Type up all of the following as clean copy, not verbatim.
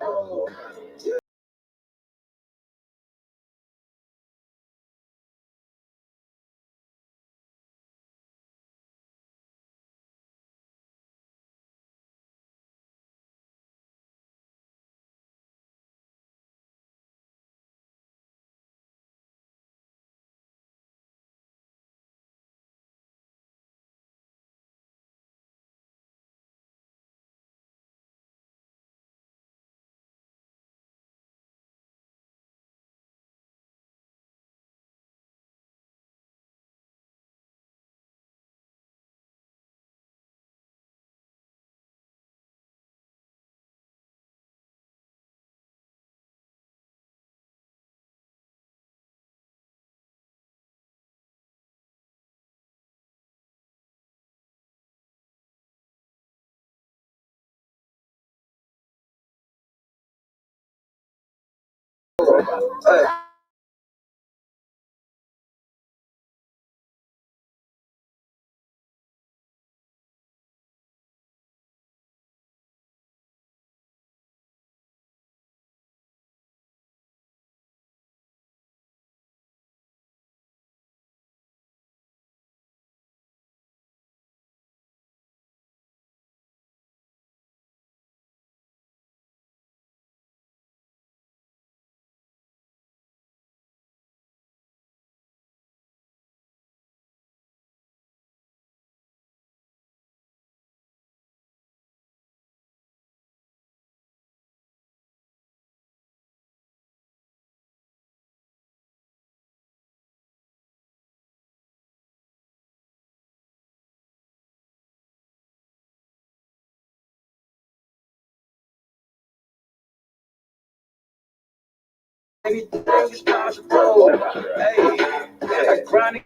Anything is possible. Hey, I grind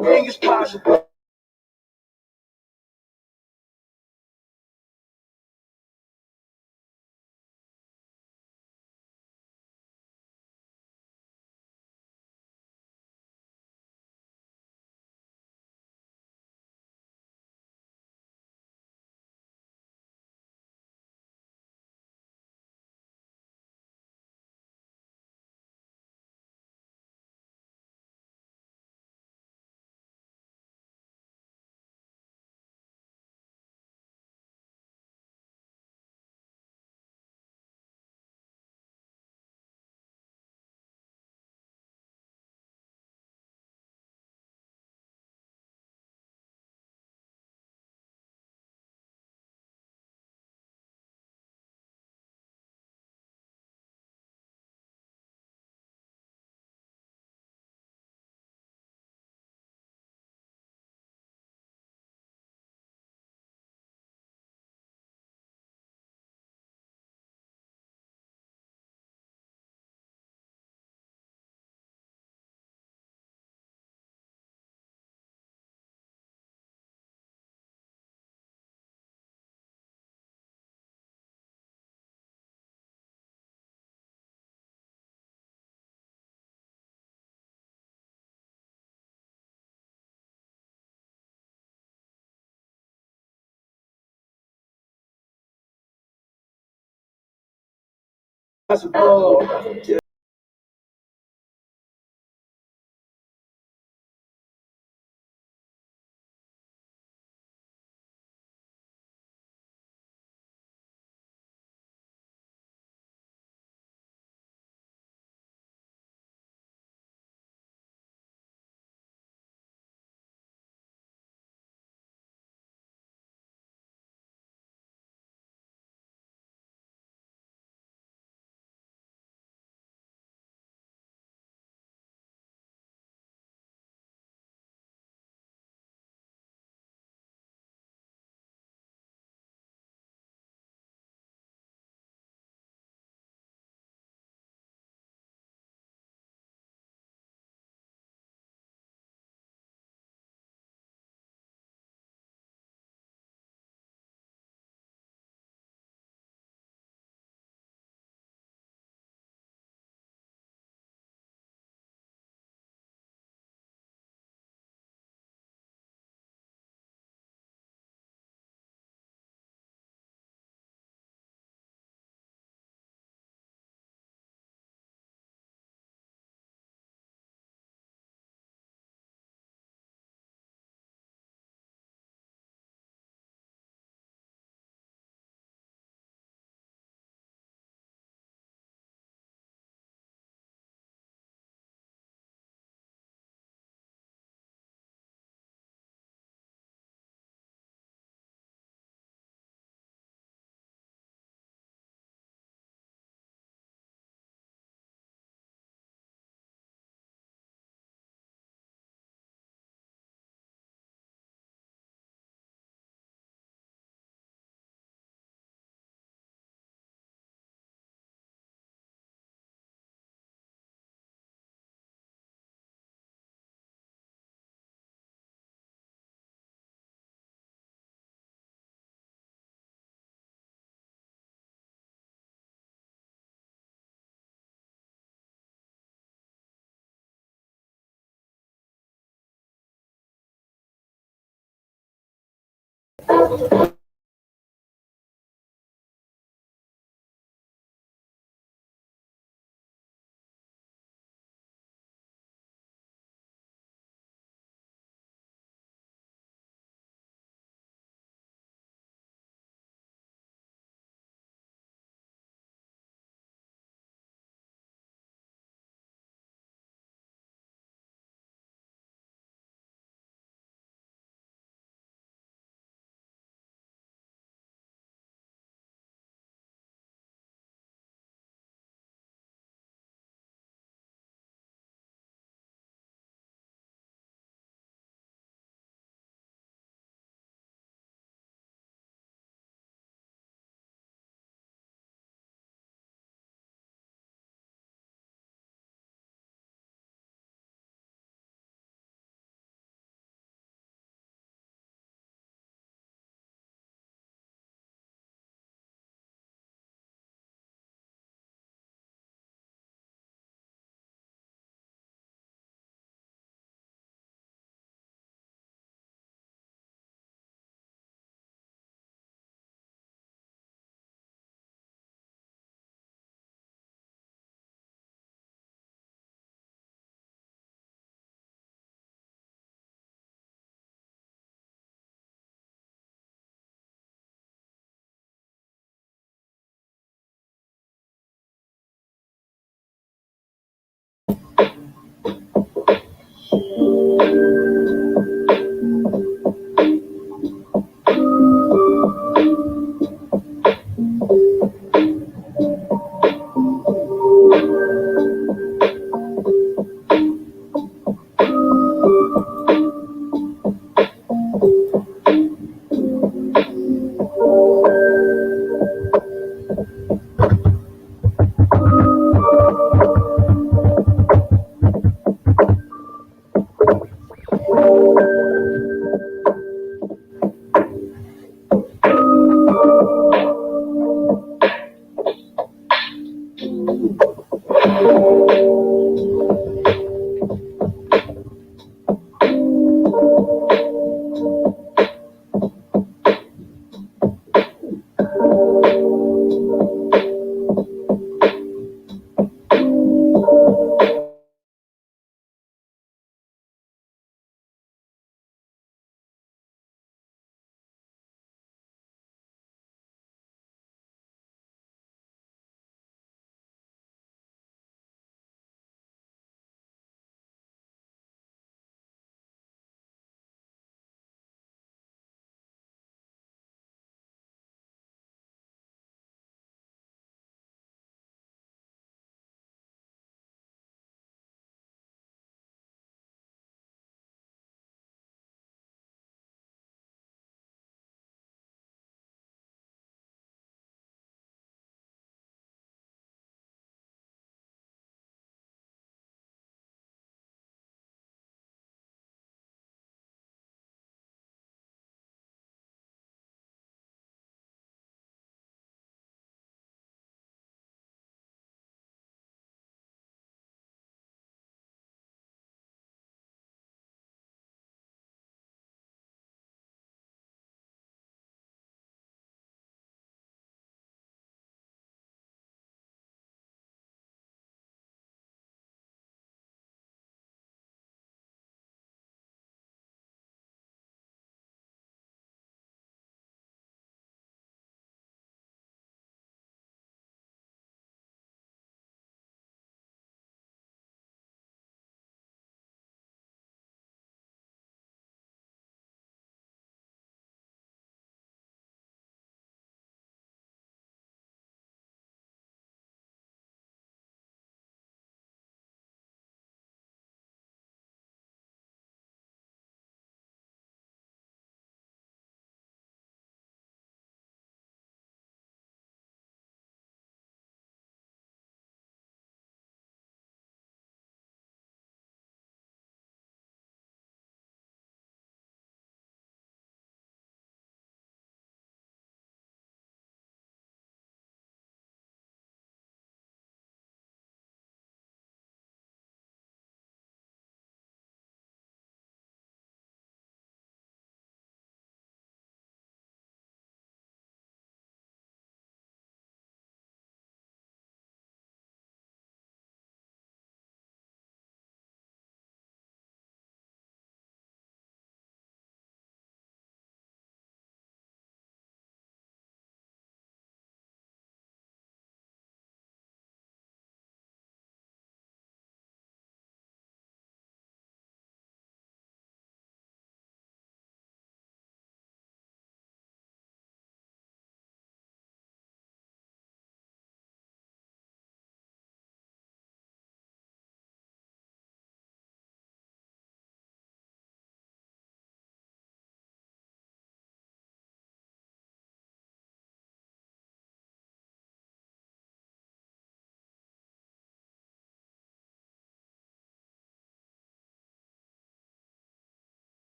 anything is possible. possible.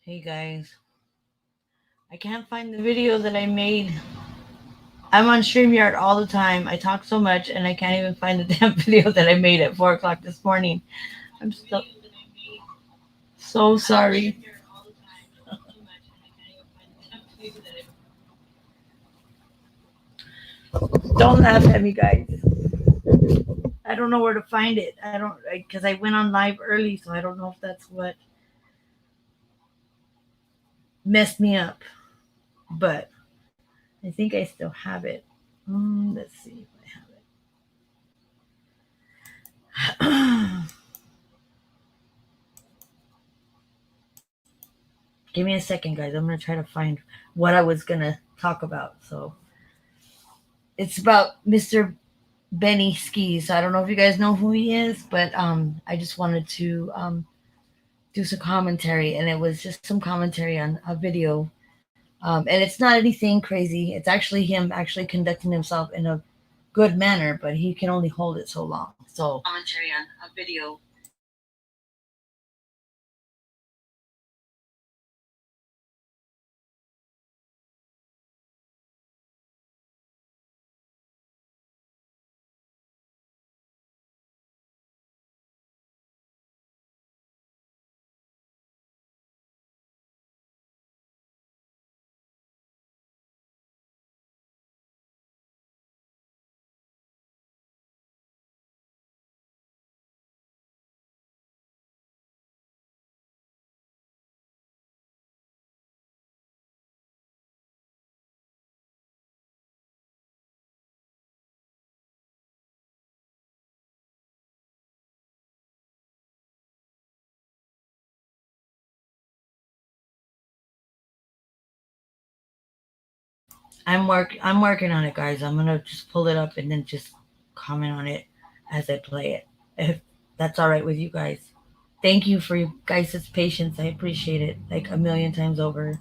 Hey guys, I can't find the video that I made. I'm on StreamYard all the time. I talk so much and I can't even find the damn video that I made at 4 o'clock this morning. I'm so sorry. Don't laugh at me, guys. I don't know where to find it. I don't, because I went on live early, so I don't know if that's what messed me up. But I think I still have it. Let's see if I have it. Give me a second, guys. I'm gonna try to find what I was gonna talk about. So it's about Mr. Benny Skeez. I don't know if you guys know who he is, but I just wanted to do some commentary, and it was just some commentary on a video. And it's not anything crazy. It's actually him actually conducting himself in a good manner, but he can only hold it so long. So commentary on a video. I'm working on it, guys. I'm gonna just pull it up and then just comment on it as I play it. If that's all right with you guys. Thank you for you guys' patience. I appreciate it like a million times over.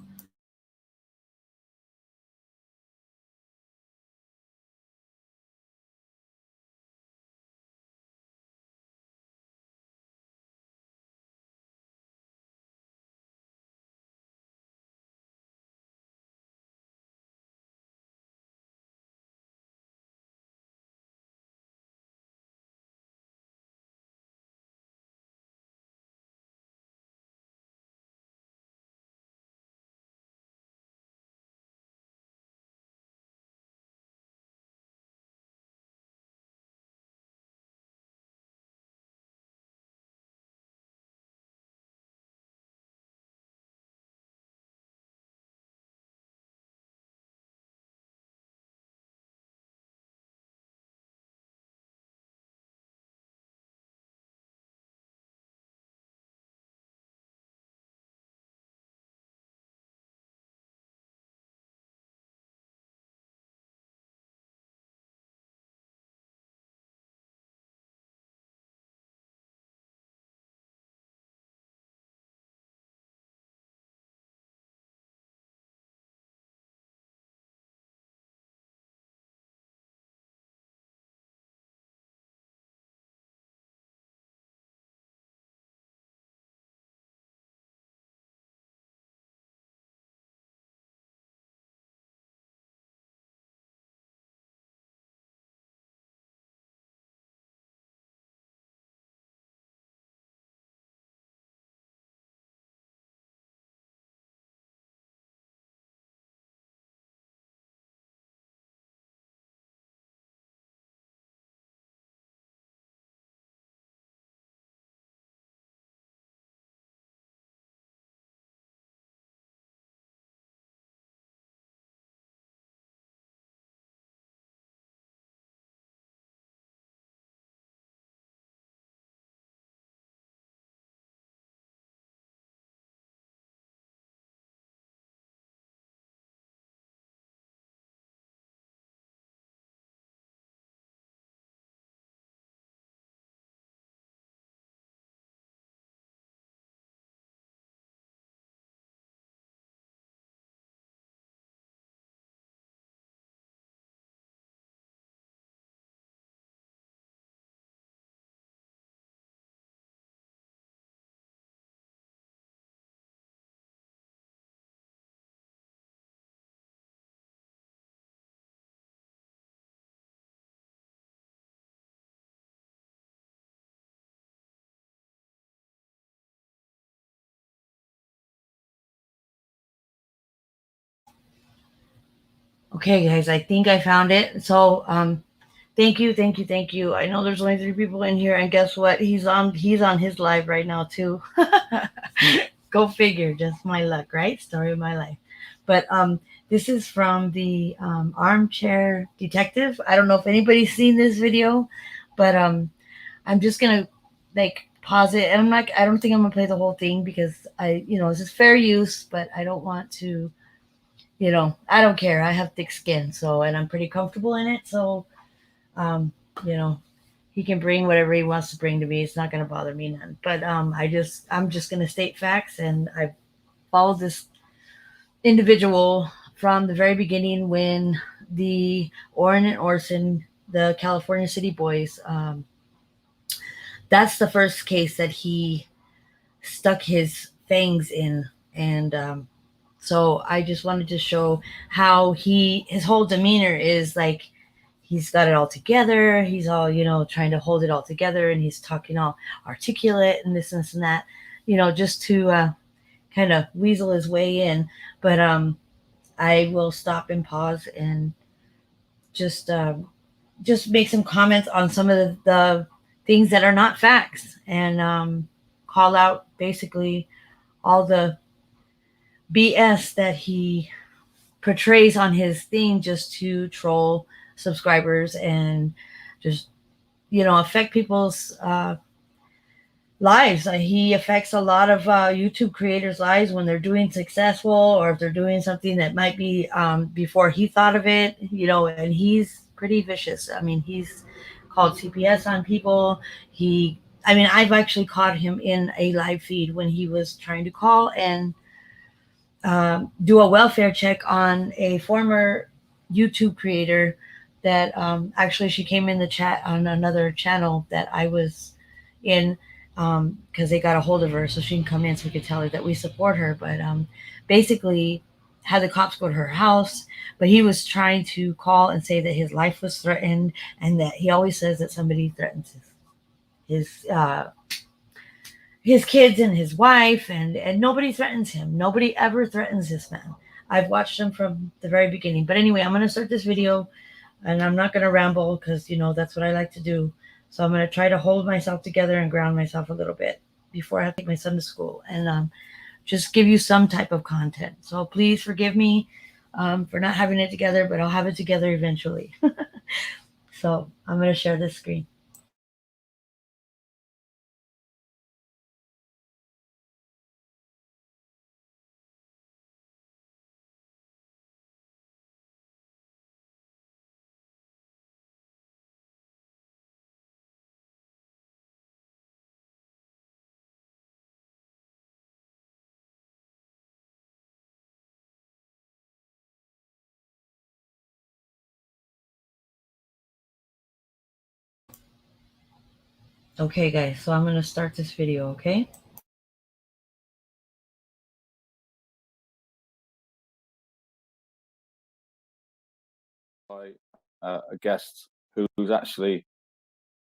Okay, guys, I think I found it. So, thank you, thank you, thank you. I know there's only 3 people in here, and guess what? He's on his live right now too. Go figure. Just my luck, right? Story of my life. But this is from the Armchair Detective. I don't know if anybody's seen this video, but I'm just gonna like pause it, and I'm not. I don't think I'm gonna play the whole thing because this is fair use, but I don't want to. I don't care. I have thick skin, so and I'm pretty comfortable in it. So, um, you know, he can bring whatever he wants to bring to me. It's not gonna bother me none. But I'm just gonna state facts, and I followed this individual from the very beginning when the Orrin and Orson, the California City Boys. That's the first case that he stuck his fangs in, and so I just wanted to show how his whole demeanor is like he's got it all together. He's all trying to hold it all together, and he's talking all articulate and this and that, just to kind of weasel his way in. But I will stop and pause and just just make some comments on some of the things that are not facts, and call out basically all the BS that he portrays on his thing just to troll subscribers and just affect people's lives. He affects a lot of YouTube creators' lives when they're doing successful, or if they're doing something that might be before he thought of it. And he's pretty vicious. I mean, he's called CPS on people. I've actually caught him in a live feed when he was trying to call and do a welfare check on a former YouTube creator that actually she came in the chat on another channel that I was in, because they got a hold of her so she can come in so we could tell her that we support her. But basically, had the cops go to her house, but he was trying to call and say that his life was threatened, and that he always says that somebody threatens his kids and his wife, and nobody threatens him. Nobody ever threatens this man. I've watched him from the very beginning. But anyway, I'm going to start this video, and I'm not going to ramble because that's what I like to do. So I'm going to try to hold myself together and ground myself a little bit before I have to take my son to school, and just give you some type of content. So please forgive me for not having it together, but I'll have it together eventually. So I'm going to share this screen. Okay, guys, so I'm going to start this video, okay? By a guest who's actually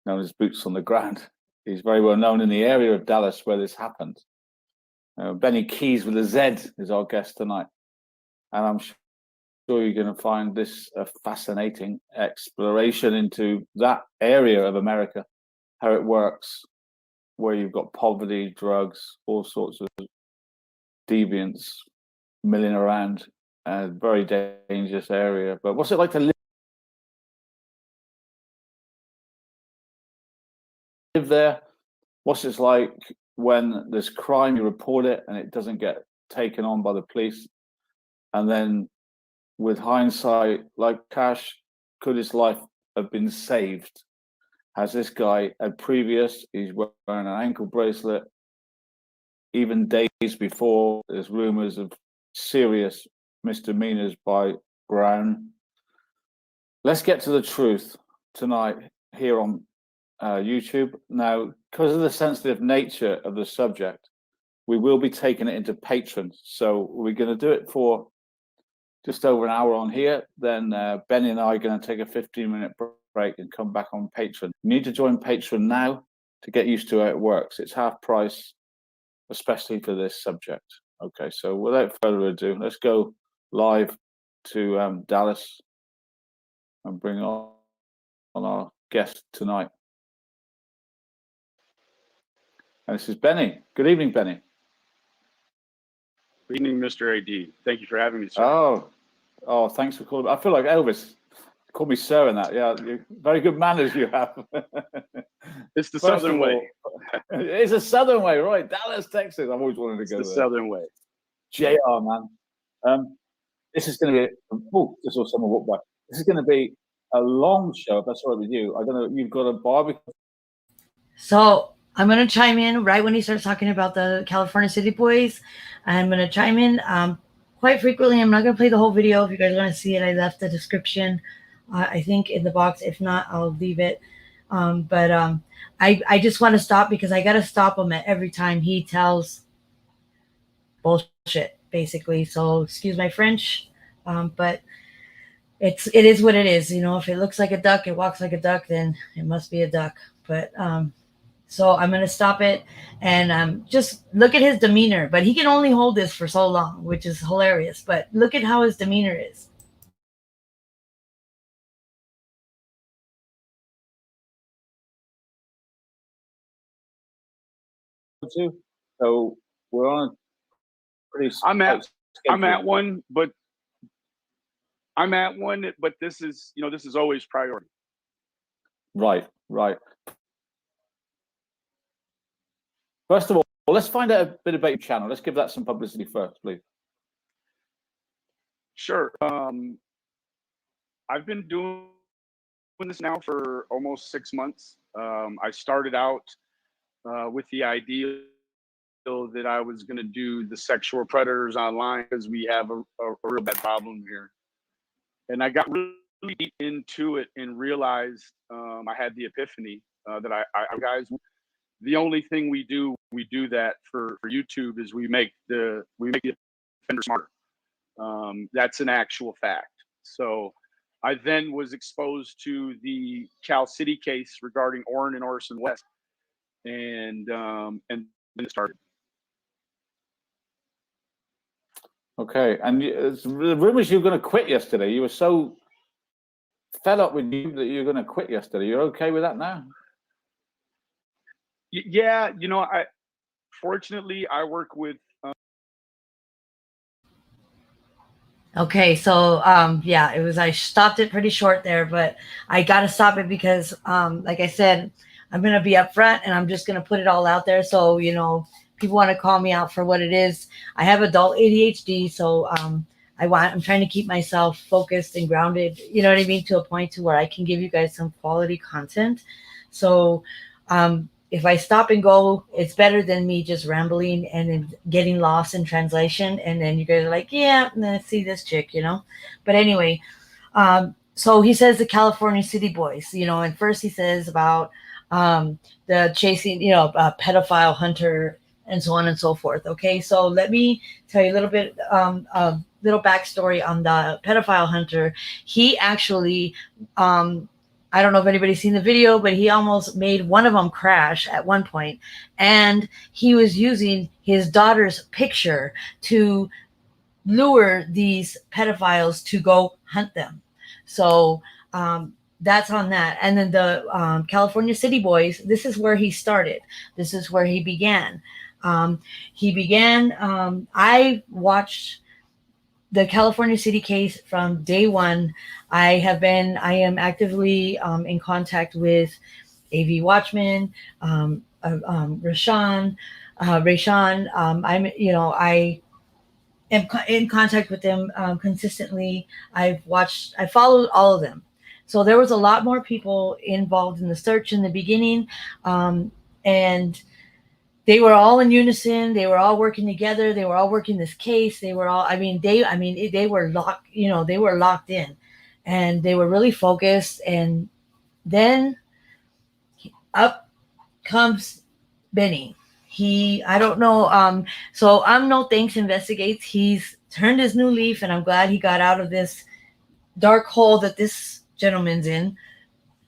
known as Boots on the Ground. He's very well known in the area of Dallas where this happened. Benny Keys with a Z is our guest tonight, and I'm sure you're going to find this a fascinating exploration into that area of America, how it works, where you've got poverty, drugs, all sorts of deviants milling around. A very dangerous area. But what's it like to live there? What's it like when there's crime, you report it and it doesn't get taken on by the police? And then with hindsight, like Cash, could his life have been saved? Has this guy had previous, he's wearing an ankle bracelet, even days before there's rumors of serious misdemeanors by Brown. Let's get to the truth tonight here on YouTube. Now, because of the sensitive nature of the subject, we will be taking it into Patreon. So we're going to do it for just over an hour on here. Then Benny and I are going to take a 15-minute break and come back on Patreon. You need to join Patreon now to get used to how it works. It's half price, especially for this subject. Okay, so without further ado, let's go live to Dallas and bring on our guest tonight. And this is Benny. Good evening, Benny. Good evening, Mr. AD. Thank you for having me, sir. Oh, thanks for calling. I feel like Elvis. Call me sir in that. Yeah, very good manners you have. It's the Southern way. It's a Southern way, right? Dallas, Texas. I've always wanted to go there. It's the Southern way. JR, man. This is going to be. Oh, just saw someone walk by. This is going to be a long show. If that's all right with you. I don't know. You've got a barbecue. So I'm going to chime in right when he starts talking about the California City Boys. I'm going to chime in quite frequently. I'm not going to play the whole video. If you guys want to see it, I left the description, I think, in the box. If not, I'll leave it. I just want to stop because I got to stop him at every time he tells bullshit, basically. So excuse my French, but it is what it is. You know, if it looks like a duck, it walks like a duck, then it must be a duck. But so I'm going to stop it and just look at his demeanor. But he can only hold this for so long, which is hilarious. But look at how his demeanor is. So we're on a pretty. I'm at one, but this is always priority. Right. First of all, let's find out a bit about your channel. Let's give that some publicity first, please. Sure. I've been doing this now for almost 6 months. I started out with the idea that I was going to do the sexual predators online because we have a real bad problem here. And I got really deep into it and realized I had the epiphany that I guys, the only thing we do that for YouTube is we make the offender smarter. That's an actual fact. So I then was exposed to the Cal City case regarding Orrin and Orson West, and then it started. Okay, and the rumors you were going to quit yesterday. You were so fed up with you that you're going to quit yesterday. You're okay with that now? Yeah, I fortunately I work with. Okay, so yeah, I stopped it pretty short there, but I got to stop it because, like I said, I'm going to be upfront and I'm just going to put it all out there. So, people want to call me out for what it is. I have adult ADHD, so I'm trying to keep myself focused and grounded, you know what I mean, to a point to where I can give you guys some quality content. So if I stop and go, it's better than me just rambling and then getting lost in translation. And then you guys are like, yeah, let's see this chick, But anyway, so he says the California City Boys, and first he says about the chasing, a pedophile hunter and so on and so forth. Okay, so let me tell you a little bit, little backstory on the pedophile hunter. He actually, I don't know if anybody's seen the video, but he almost made one of them crash at one point, and he was using his daughter's picture to lure these pedophiles to go hunt them. So that's on that. And then the California City Boys, this is where he started. This is where he began. I watched the California City case from day one. I am actively in contact with AV Watchman, Rashawn. I am in contact with them consistently. I followed all of them. So there was a lot more people involved in the search in the beginning, and they were all in unison. They were all working together. They were all working this case. They were all, they were locked, they were locked in, and they were really focused. And then up comes Benny. I don't know. So No Thanks Investigates. He's turned his new leaf, and I'm glad he got out of this dark hole that this gentleman's in,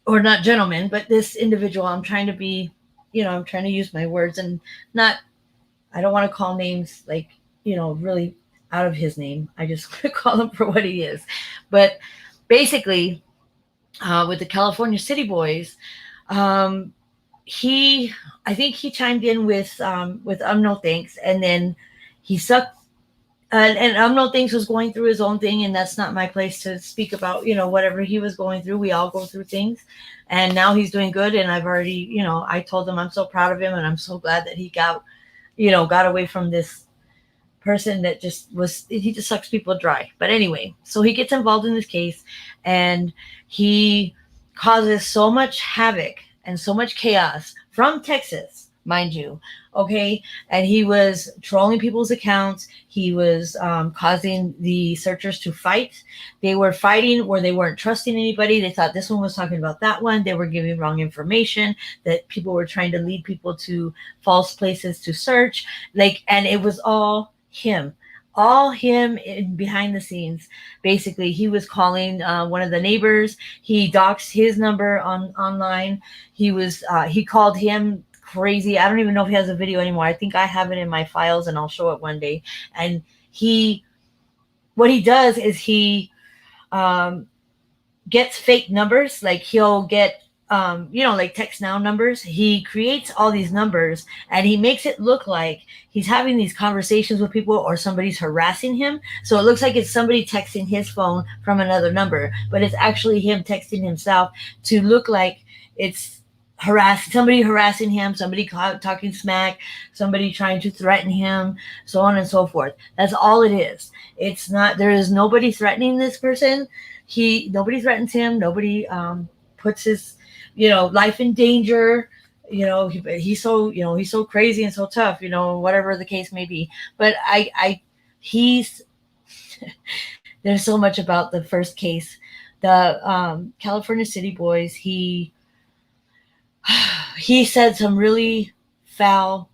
or not gentleman, but this individual. I'm trying to be, I'm trying to use my words and I don't want to call names really, out of his name. I just want to call him for what he is. But basically, with the California City Boys, um, I think he chimed in with No Thanks, and then he sucked. And No Thanks was going through his own thing, and that's not my place to speak about, whatever he was going through. We all go through things, and now he's doing good. And I've already, I told him I'm so proud of him, and I'm so glad that he got away from this person that he just sucks people dry. But anyway, so he gets involved in this case, and he causes so much havoc and so much chaos from Texas, mind you. Okay. And he was trolling people's accounts. He was causing the searchers to fight. They were fighting where they weren't trusting anybody. They thought this one was talking about that one. They were giving wrong information, that people were trying to lead people to false places to search. And it was all him behind the scenes. Basically, he was calling one of the neighbors. He doxed his number online. He called him crazy. I don't even know if he has a video anymore. I think I have it in my files, and I'll show it one day. And what he does is he gets fake numbers. Like, he'll get like text now numbers. He creates all these numbers, and he makes it look like he's having these conversations with people, or somebody's harassing him. So it looks like it's somebody texting his phone from another number, but it's actually him texting himself to look like it's somebody harassing him, somebody talking smack, somebody trying to threaten him, so on and so forth. That's all it is. It's not, there is nobody threatening this person. Nobody threatens him. Nobody puts his life in danger. He's so crazy and so tough, whatever the case may be. But he's there's so much about the first case, the California City Boys. He said some really foul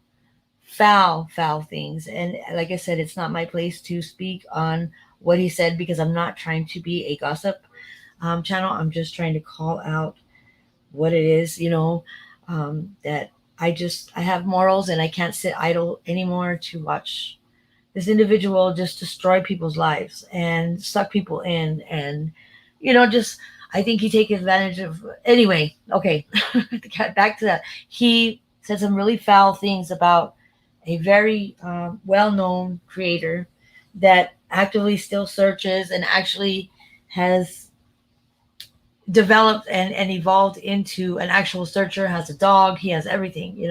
things, and like I said, it's not my place to speak on what he said, because I'm not trying to be a gossip channel. I'm just trying to call out what it is, that I have morals, and I can't sit idle anymore to watch this individual just destroy people's lives and suck people in, and I think he takes advantage of. Anyway, okay, back to that. He said some really foul things about a very well-known creator that actively still searches and actually has developed and evolved into an actual searcher, has a dog, he has everything,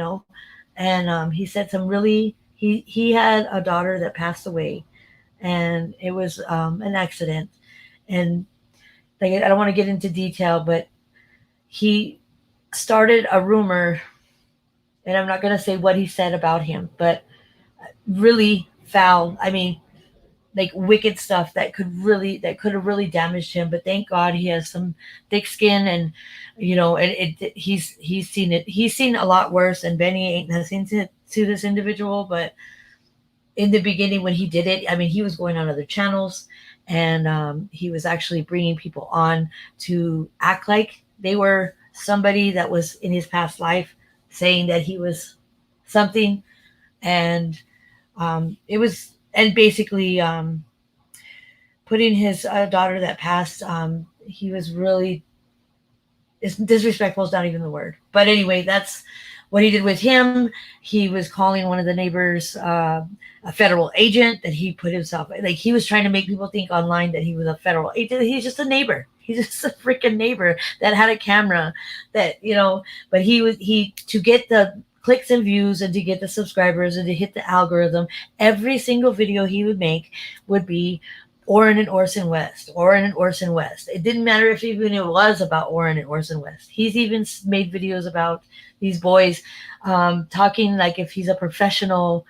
and he said some really, he had a daughter that passed away, and it was an accident. And like, I don't want to get into detail, but he started a rumor, and I'm not going to say what he said about him, but really foul. I mean, like, wicked stuff that could have really damaged him. But thank God he has some thick skin, and he's seen it. He's seen a lot worse, and Benny ain't nothing to this individual. But in the beginning, when he did it, I mean, he was going on other channels, and he was actually bringing people on to act like they were somebody that was in his past life, saying that he was something, and it was, and basically putting his daughter that passed, he was really, disrespectful is not even the word. But anyway, that's what he did with him. He was calling one of the neighbors a federal agent, that he put himself, like, he was trying to make people think online that he was a federal agent. He's just a neighbor. He's just a freaking neighbor that had a camera, that, but he to get the clicks and views, and to get the subscribers, and to hit the algorithm, every single video he would make would be Orrin and Orson West, Orrin and Orson West. It didn't matter if even it was about Orrin and Orson West. He's even made videos about these boys, talking like if he's a professional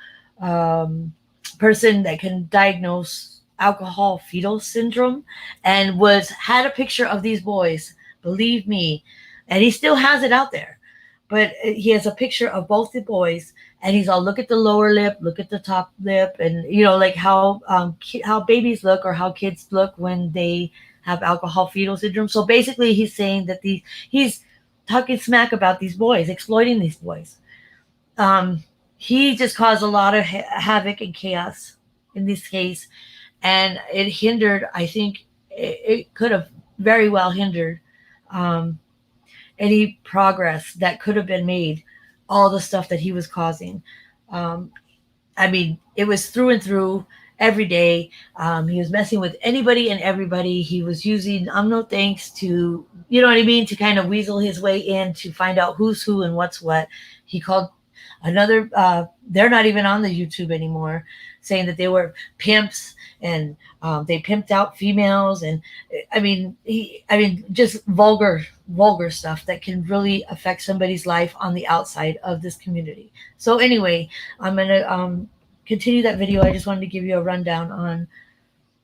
person that can diagnose alcohol fetal syndrome, and had a picture of these boys, believe me, and he still has it out there. But he has a picture of both the boys, and he's all, look at the lower lip, look at the top lip, and like how babies look, or how kids look when they have alcohol fetal syndrome. So basically, he's saying that he's talking smack about these boys, exploiting these boys. He just caused a lot of havoc and chaos in this case, and it hindered. I think it could have very well hindered um, any progress that could have been made. All the stuff that he was causing. Um, I mean, it was through and through every day. He was messing with anybody and everybody. He was using no thanks to, you know what I mean, to kind of weasel his way in to find out who's who and what's what. He called another, they're not even on the YouTube anymore, saying that they were pimps and they pimped out females. And I mean, just vulgar stuff that can really affect somebody's life on the outside of this community. So anyway, I'm gonna continue that video. I just wanted to give you a rundown on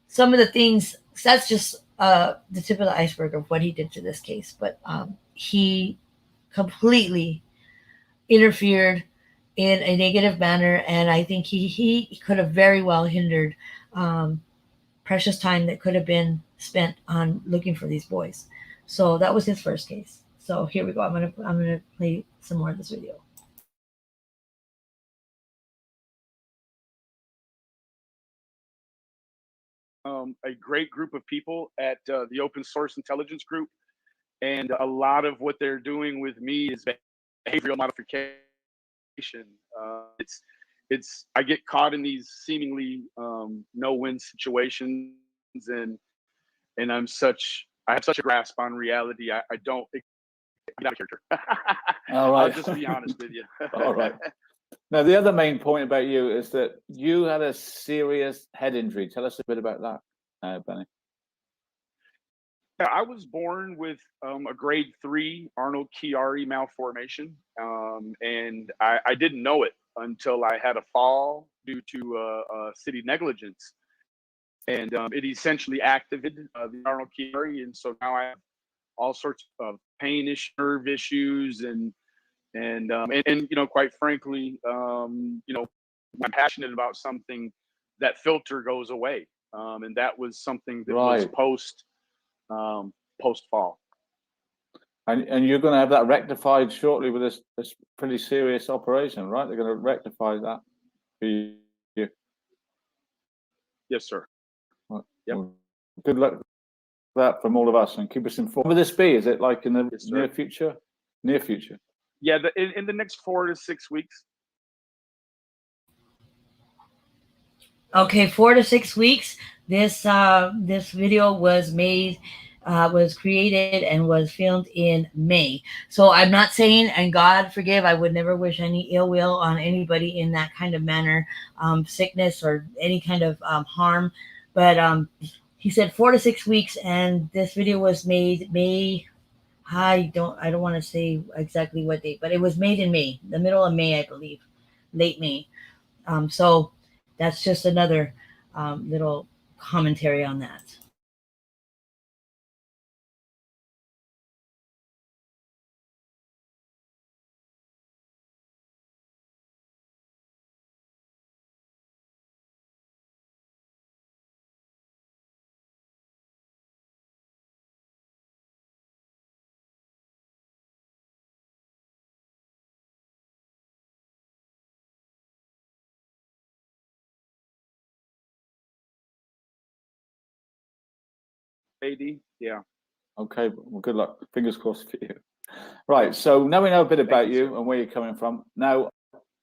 some of the things. So that's just the tip of the iceberg of what he did to this case. But he completely interfered in a negative manner, and I think he could have very well hindered um, precious time that could have been spent on looking for these boys. So that was his first case. So here we go. I'm gonna play some more of this video. A great group of people at the Open Source Intelligence Group, and a lot of what they're doing with me is behavioral modification. It's I get caught in these seemingly no-win situations, and I have such a grasp on reality. I don't get out of character. All right. I'll just be honest with you. All right. Now, the other main point about you is that you had a serious head injury. Tell us a bit about that, Benny. Yeah, I was born with a grade 3 Arnold Chiari malformation, and I didn't know it until I had a fall due to city negligence, and it essentially activated the Arnold Chiari, and so now I have all sorts of pain issues, nerve issues, and you know, quite frankly, you know, I'm passionate about something, that filter goes away, and that was something that was Right. post fall. And you're going to have that rectified shortly with this pretty serious operation, right? They're going to rectify that for you. Yes, sir. Right. Yep. Well, good luck with that from all of us, and keep us informed. Will this be? Is it like in the Yes, near sir. future? Near future. Yeah, in the next 4 to 6 weeks. Okay, 4 to 6 weeks. This video was made, was created, and was filmed in May. So I'm not saying, and God forgive, I would never wish any ill will on anybody in that kind of manner, sickness or any kind of harm. But he said 4 to 6 weeks, and this video was made May. I don't want to say exactly what date, but it was made in May, the middle of May, I believe, late May. So that's just another little commentary on that. AD, yeah. Okay. Well, good luck. Fingers crossed for you. Right. So now we know a bit about you sir. and where you're coming from. Now,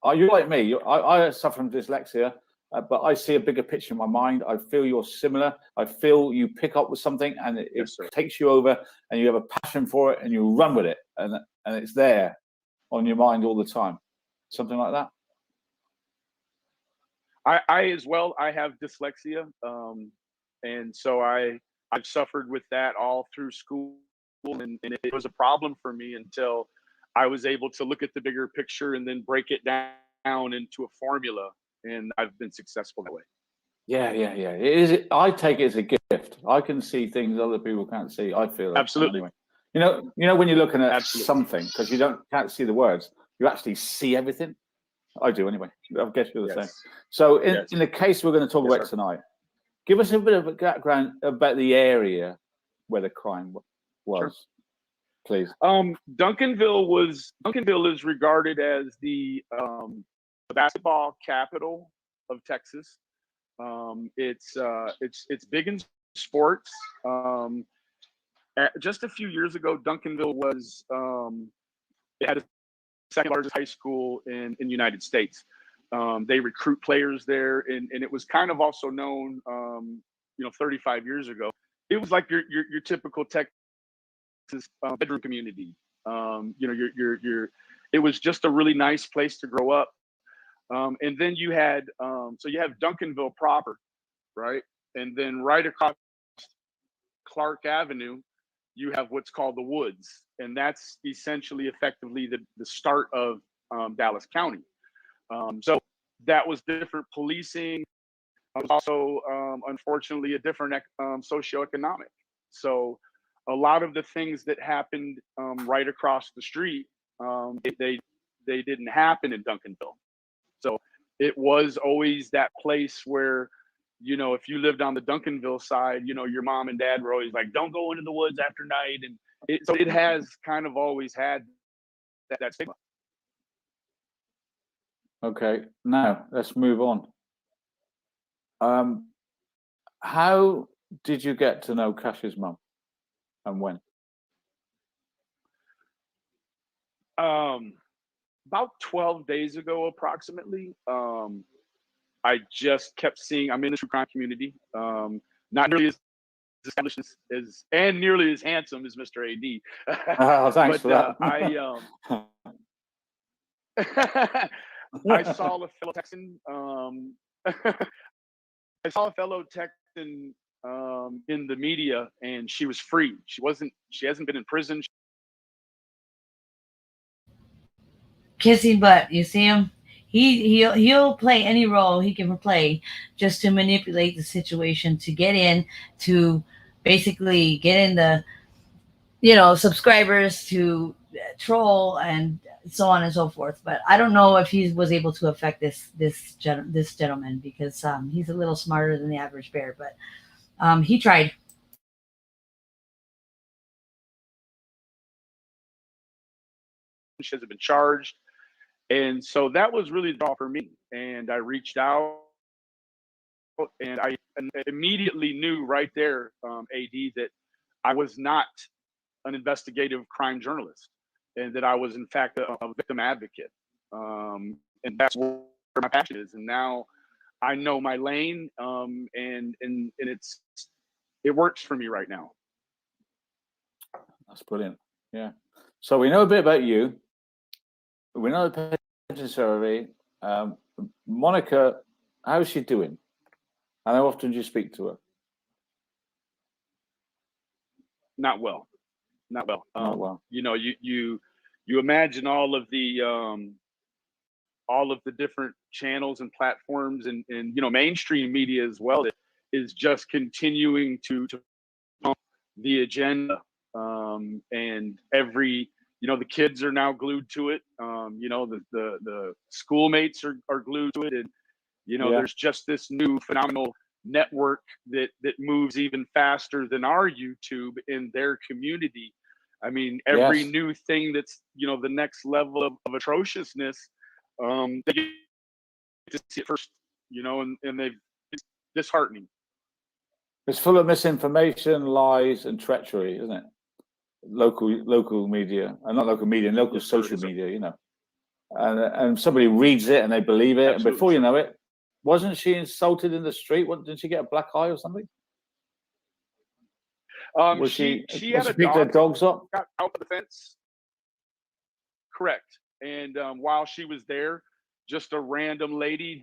are you like me? I suffer from dyslexia, but I see a bigger picture in my mind. I feel you're similar. I feel you pick up with something and it Yes, sir. takes you over, and you have a passion for it, and you run with it, and it's there on your mind all the time. Something like that. I as well. I have dyslexia, and so I've suffered with that all through school, and it was a problem for me until I was able to look at the bigger picture and then break it down into a formula, and I've been successful that way. Yeah. It is. I take it as a gift. I can see things other people can't see. I feel that. Absolutely. Anyway. You know when you're looking at Absolutely. something, because you can't see the words, you actually see everything. I do anyway. I guess you're the same. So in the case we're going to talk about tonight, give us a bit of a background about the area where the crime was, Sure. please. Duncanville is regarded as the basketball capital of Texas. It's big in sports. Just a few years ago, Duncanville was it had the second largest high school in the United States. They recruit players there, and it was kind of also known, 35 years ago. It was like your typical Texas bedroom community. It was just a really nice place to grow up. And then you had, so you have Duncanville proper, right? And then right across Clark Avenue, you have what's called the Woods, and that's essentially effectively the start of Dallas County. So that was different policing. It was also, unfortunately, a different socioeconomic. So a lot of the things that happened right across the street, they didn't happen in Duncanville. So it was always that place where, if you lived on the Duncanville side, your mom and dad were always like, "Don't go into the woods after night," and so it has kind of always had that stigma. Okay, now let's move on. How did you get to know Cash's mum, and when? About 12 days ago, approximately. I just kept seeing. I'm in the true crime community. Not nearly as established and nearly as handsome as Mr. AD. Oh, thanks for that. I saw a fellow Texan. I saw a fellow Texan in the media, and she was free. She wasn't. She hasn't been in prison. Kissing butt. You see him? He'll play any role he can play just to manipulate the situation to get in, to basically get in the subscribers, to troll and so on and so forth. But I don't know if he was able to affect this gentleman, because he's a little smarter than the average bear. But he tried. She hasn't been charged, and so that was really the draw for me. And I reached out, and I immediately knew right there, AD, that I was not an investigative crime journalist, and that I was in fact a victim advocate. And that's where my passion is. And now I know my lane, and it works for me right now. That's brilliant. Yeah. So we know a bit about you. We know the pension survey. Monica, how's she doing? And how often do you speak to her? Not well. Not well. Not well. You imagine all of the different channels and platforms, and mainstream media as well, that is just continuing to pump the agenda, and every the kids are now glued to it. The schoolmates are glued to it, and there's just this new phenomenal network that moves even faster than our YouTube in their community. I mean, every new thing that's the next level of atrociousness, they get to see it first, and it's disheartening. It's full of misinformation, lies, and treachery, isn't it? Local media, and not local media, local social media, and somebody reads it and they believe it, and before you know it, wasn't she insulted in the street? Didn't she get a black eye or something? She had a dog. Her dogs up? Got out of the fence. Correct. And while she was there, just a random lady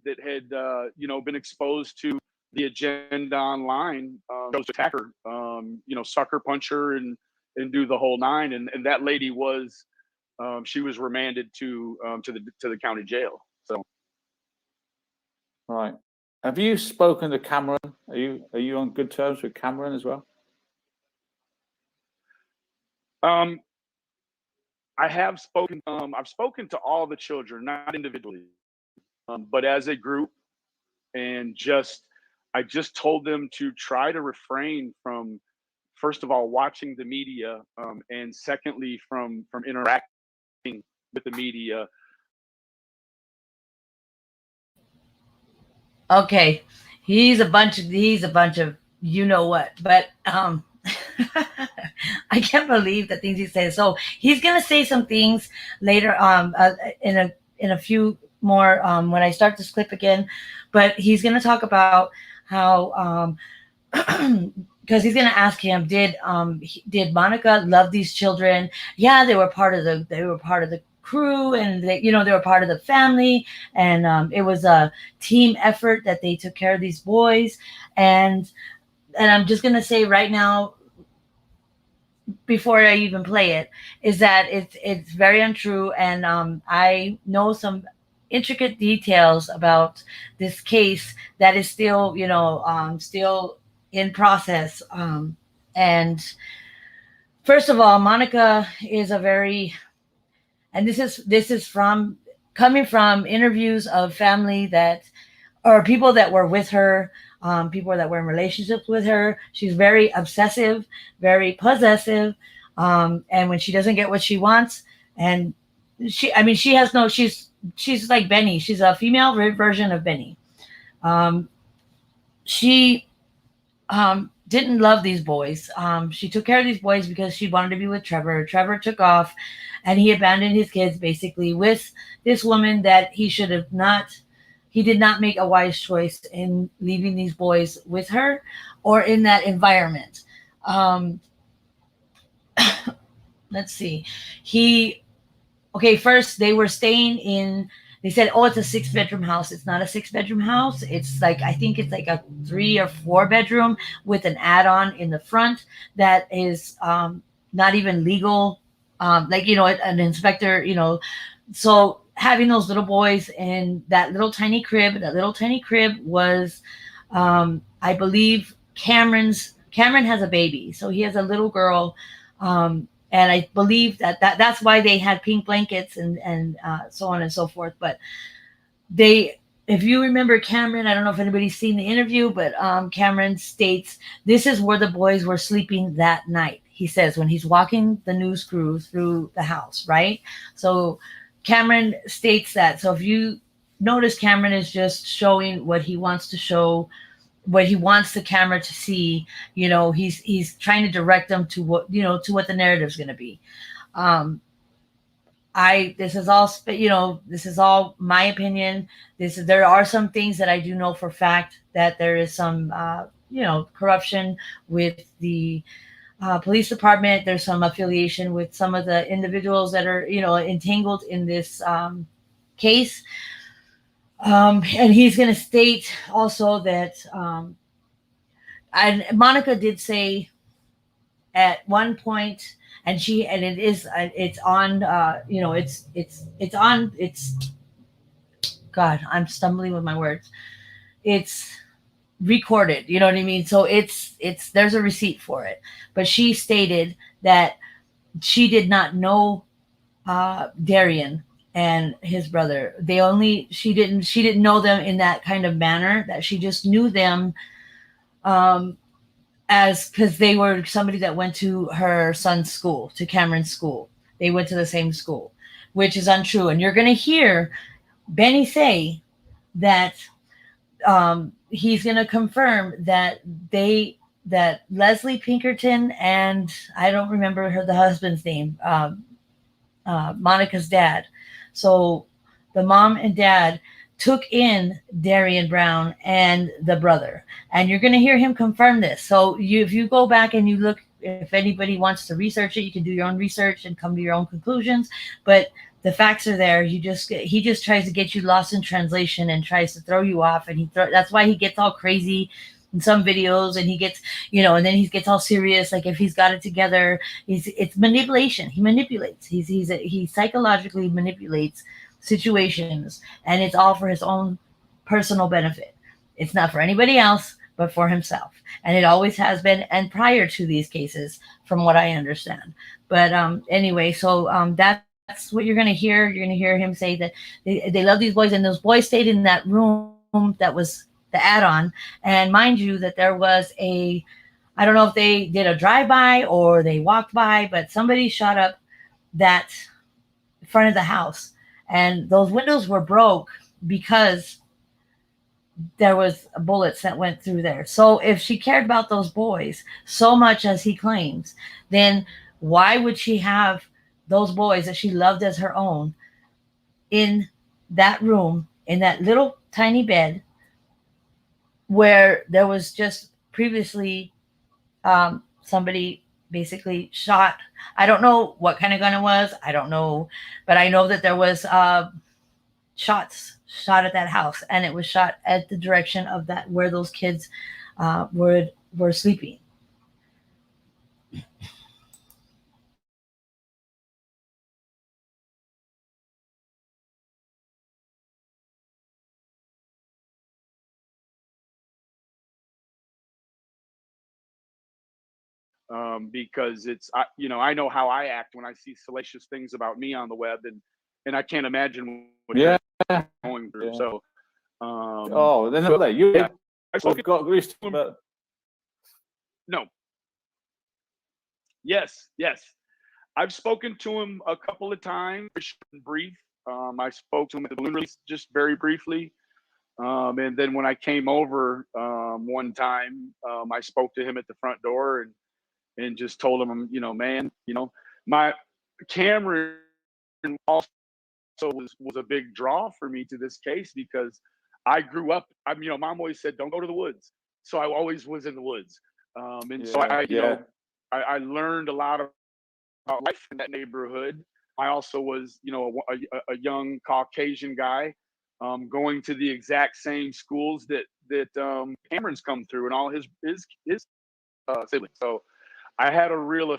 that had been exposed to the agenda online chose to attack her, sucker punch her and do the whole nine. And that lady was she was remanded to the county jail. So. Right. Have you spoken to Cameron? Are you on good terms with Cameron as well? I have spoken. I've spoken to all the children, not individually, but as a group, and I just told them to try to refrain from, first of all, watching the media, and secondly, from interacting with the media. Okay, he's a bunch of you know what, but I can't believe the things he says. So he's gonna say some things later in a few more when I start this clip again, but he's gonna talk about how because he's gonna ask him, did Monica love these children? Yeah, they were part of the crew, and they were part of the family, and it was a team effort that they took care of these boys, and I'm just gonna say right now, before I even play it, is that it's very untrue, and I know some intricate details about this case that is still still in process. And first of all, Monica is a very, and this is from coming from interviews of family that or people that were with her, people that were in relationships with her. She's very obsessive, very possessive, and when she doesn't get what she wants, and I mean, she has no, she's like Benny. She's a female version of Benny. She didn't love these boys. She took care of these boys because she wanted to be with Trevor. Trevor took off, and he abandoned his kids basically with this woman that he should have not. He did not make a wise choice in leaving these boys with her or in that environment. Um, let's see. He Okay, first they were staying in. They said, "Oh, it's a six-bedroom house." It's not a six-bedroom house. It's like, I think it's like a 3 or 4 bedroom with an add-on in the front that is not even legal. Like, an inspector. So having those little boys in that little tiny crib. That little tiny crib was, I believe, Cameron has a baby, so he has a little girl. And I believe that's why they had pink blankets and so on and so forth. But if you remember Cameron, I don't know if anybody's seen the interview, but Cameron states this is where the boys were sleeping that night. He says when he's walking the news crew through the house, right? So Cameron states that. So if you notice, Cameron is just showing what he wants to show, what he wants the camera to see. He's trying to direct them to what the narrative's going to be. um this is all this is all my opinion. There are some things that I do know for fact, that there is some corruption with the police department. There's some affiliation with some of the individuals that are entangled in this case. And he's going to state also that and Monica did say at one point, and it is it's on it's on it's God, I'm stumbling with my words. It's recorded, you know what I mean? So it's there's a receipt for it. But she stated that she did not know Darian and his brother. She didn't know them in that kind of manner, that she just knew them um as because they were somebody that went to her son's school, to Cameron's school. They went to the same school, which is untrue. And you're going to hear Benny say that he's going to confirm that Leslie Pinkerton and I don't remember the husband's name, Monica's dad. So the mom and dad took in Darian Brown and the brother, and you're going to hear him confirm this. So if you go back and you look, if anybody wants to research it, you can do your own research and come to your own conclusions. But the facts are there. He just tries to get you lost in translation and tries to throw you off, and that's why he gets all crazy in some videos, and he gets and then he gets all serious, like if he's got it together. It's manipulation. He manipulates. He psychologically manipulates situations, and it's all for his own personal benefit. It's not for anybody else but for himself, and it always has been, and prior to these cases, from what I understand. But anyway, so that's what you're going to hear. You're going to hear him say that they love these boys, and those boys stayed in that room that was the add-on. And mind you, that there was I don't know if they did a drive-by or they walked by, but somebody shot up that front of the house, and those windows were broke because there was bullets that went through there. So if she cared about those boys so much as he claims, then why would she have those boys that she loved as her own in that room, in that little tiny bed where there was just previously somebody basically shot? I don't know what kind of gun it was. I don't know, but I know that there was shots shot at that house, and it was shot at the direction of that where those kids were sleeping. Because I know how I act when I see salacious things about me on the web, and I can't imagine what Yeah. you're going through. Yeah. So, Oh, then you yeah, I spoke we've got used to it. no, yes, I've spoken to him a couple of times, brief. I spoke to him at the balloon release just very briefly. And then when I came over one time, I spoke to him at the front door and just told him, man, my Cameron also was a big draw for me to this case because I grew up. Mom always said, "Don't go to the woods," so I always was in the woods. And so I learned a lot about life in that neighborhood. I also was, a young Caucasian guy, going to the exact same schools that Cameron's come through and all his siblings. So I had a real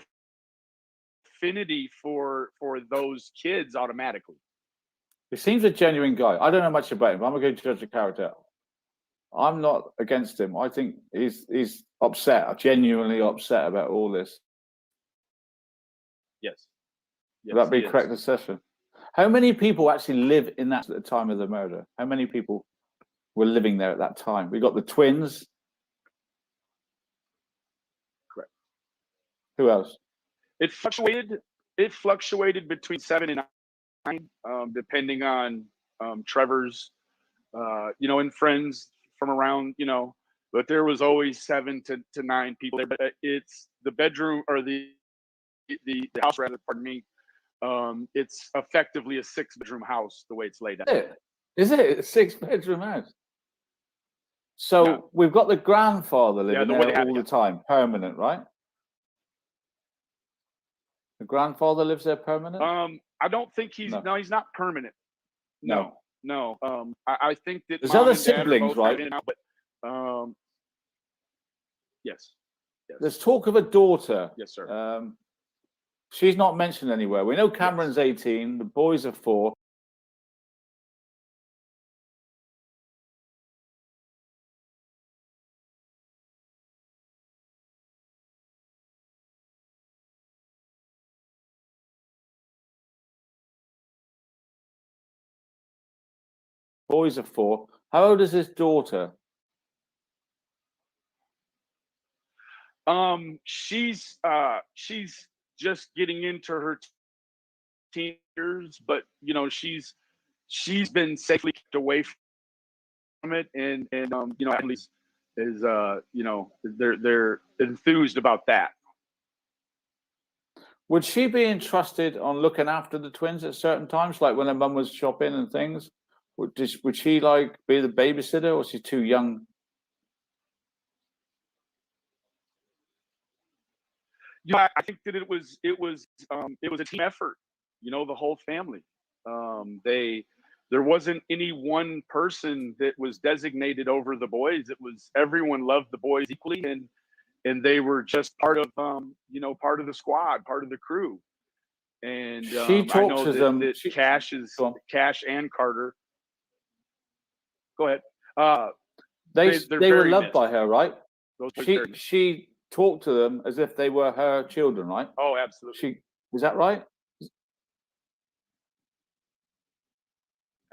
affinity for those kids automatically. He seems a genuine guy. I don't know much about him, but I'm going to judge the character. I'm not against him. I think he's upset, genuinely upset about all this. Yes. Would that be a correct assessment? How many people actually live in that at the time of the murder? How many people were living there at that time? We got the twins. Correct. Who else? It fluctuated between 7 and 9, depending on Trevor's, and friends from around, but there was always 7 to 9 people there. But it's the bedroom or the house, rather, pardon me. It's effectively a 6-bedroom house the way it's laid out. Is it a 6-bedroom house? So we've got the grandfather living there all the time, permanent, right? The grandfather lives there permanent? I don't think he's not permanent. No. I think that there's other siblings, right? Yes. There's talk of a daughter. Yes, sir. She's not mentioned anywhere. We know Cameron's 18. The boys are 4. Boys are 4. How old is his daughter? She's just getting into her teen years, but she's been safely kept away from it, and at least is they're enthused about that. Would she be entrusted on looking after the twins at certain times, like when her mum was shopping and things? Would she like be the babysitter, or is she too young? I think that it was a team effort. The whole family. There wasn't any one person that was designated over the boys. It was everyone loved the boys equally, and they were just part of part of the squad, part of the crew. And she talks I know to that, them. that Cash and Carter. Go ahead. They were loved by her, right? She talked to them as if they were her children, right? Oh, absolutely. Is that right?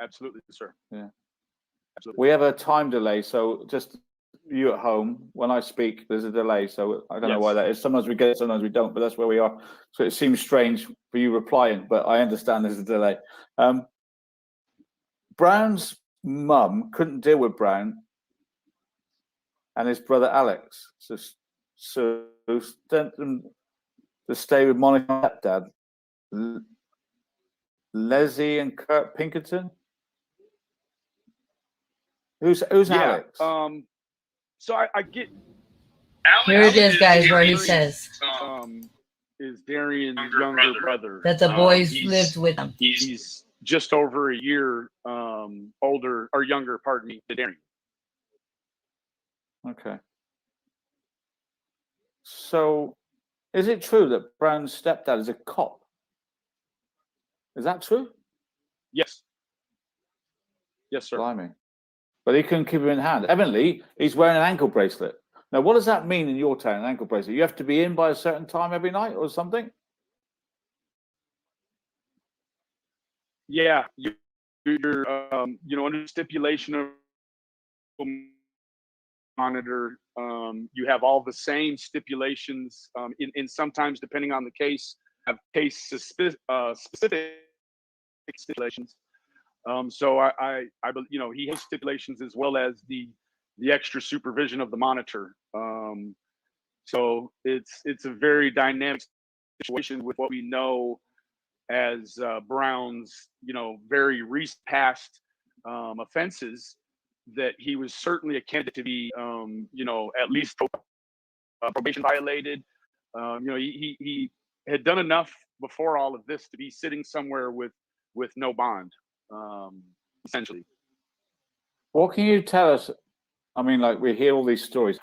Absolutely, sir. Yeah. Absolutely. We have a time delay, so just you at home, when I speak, there's a delay. So I don't know why that is. Sometimes we get it, sometimes we don't, but that's where we are. So it seems strange for you replying, but I understand there's a delay. Brown's mum couldn't deal with Brown and his brother Alex. So sent them to stay with Monica's stepdad, Leslie and Kurt Pinkerton. Who's Alex? So I get. Here it is, guys, where he says is Darian's younger brother that the boys lived with him. He's just over a year older or younger, pardon me, than Darian. Okay. So, is it true that Brown's stepdad is a cop? Is that true? Yes. Yes, sir. Blimey. But he couldn't keep him in hand. Evidently, he's wearing an ankle bracelet. Now, what does that mean in your town, an ankle bracelet? You have to be in by a certain time every night or something? Yeah. You're under stipulation of monitor. You have all the same stipulations in sometimes, depending on the case, have case specific stipulations. So I he has stipulations as well as the extra supervision of the monitor. So it's a very dynamic situation with what we know as Brown's very recent past offenses, that he was certainly a candidate to be at least probation violated. He had done enough before all of this to be sitting somewhere with no bond, essentially. What can you tell us? I mean, like, we hear all these stories.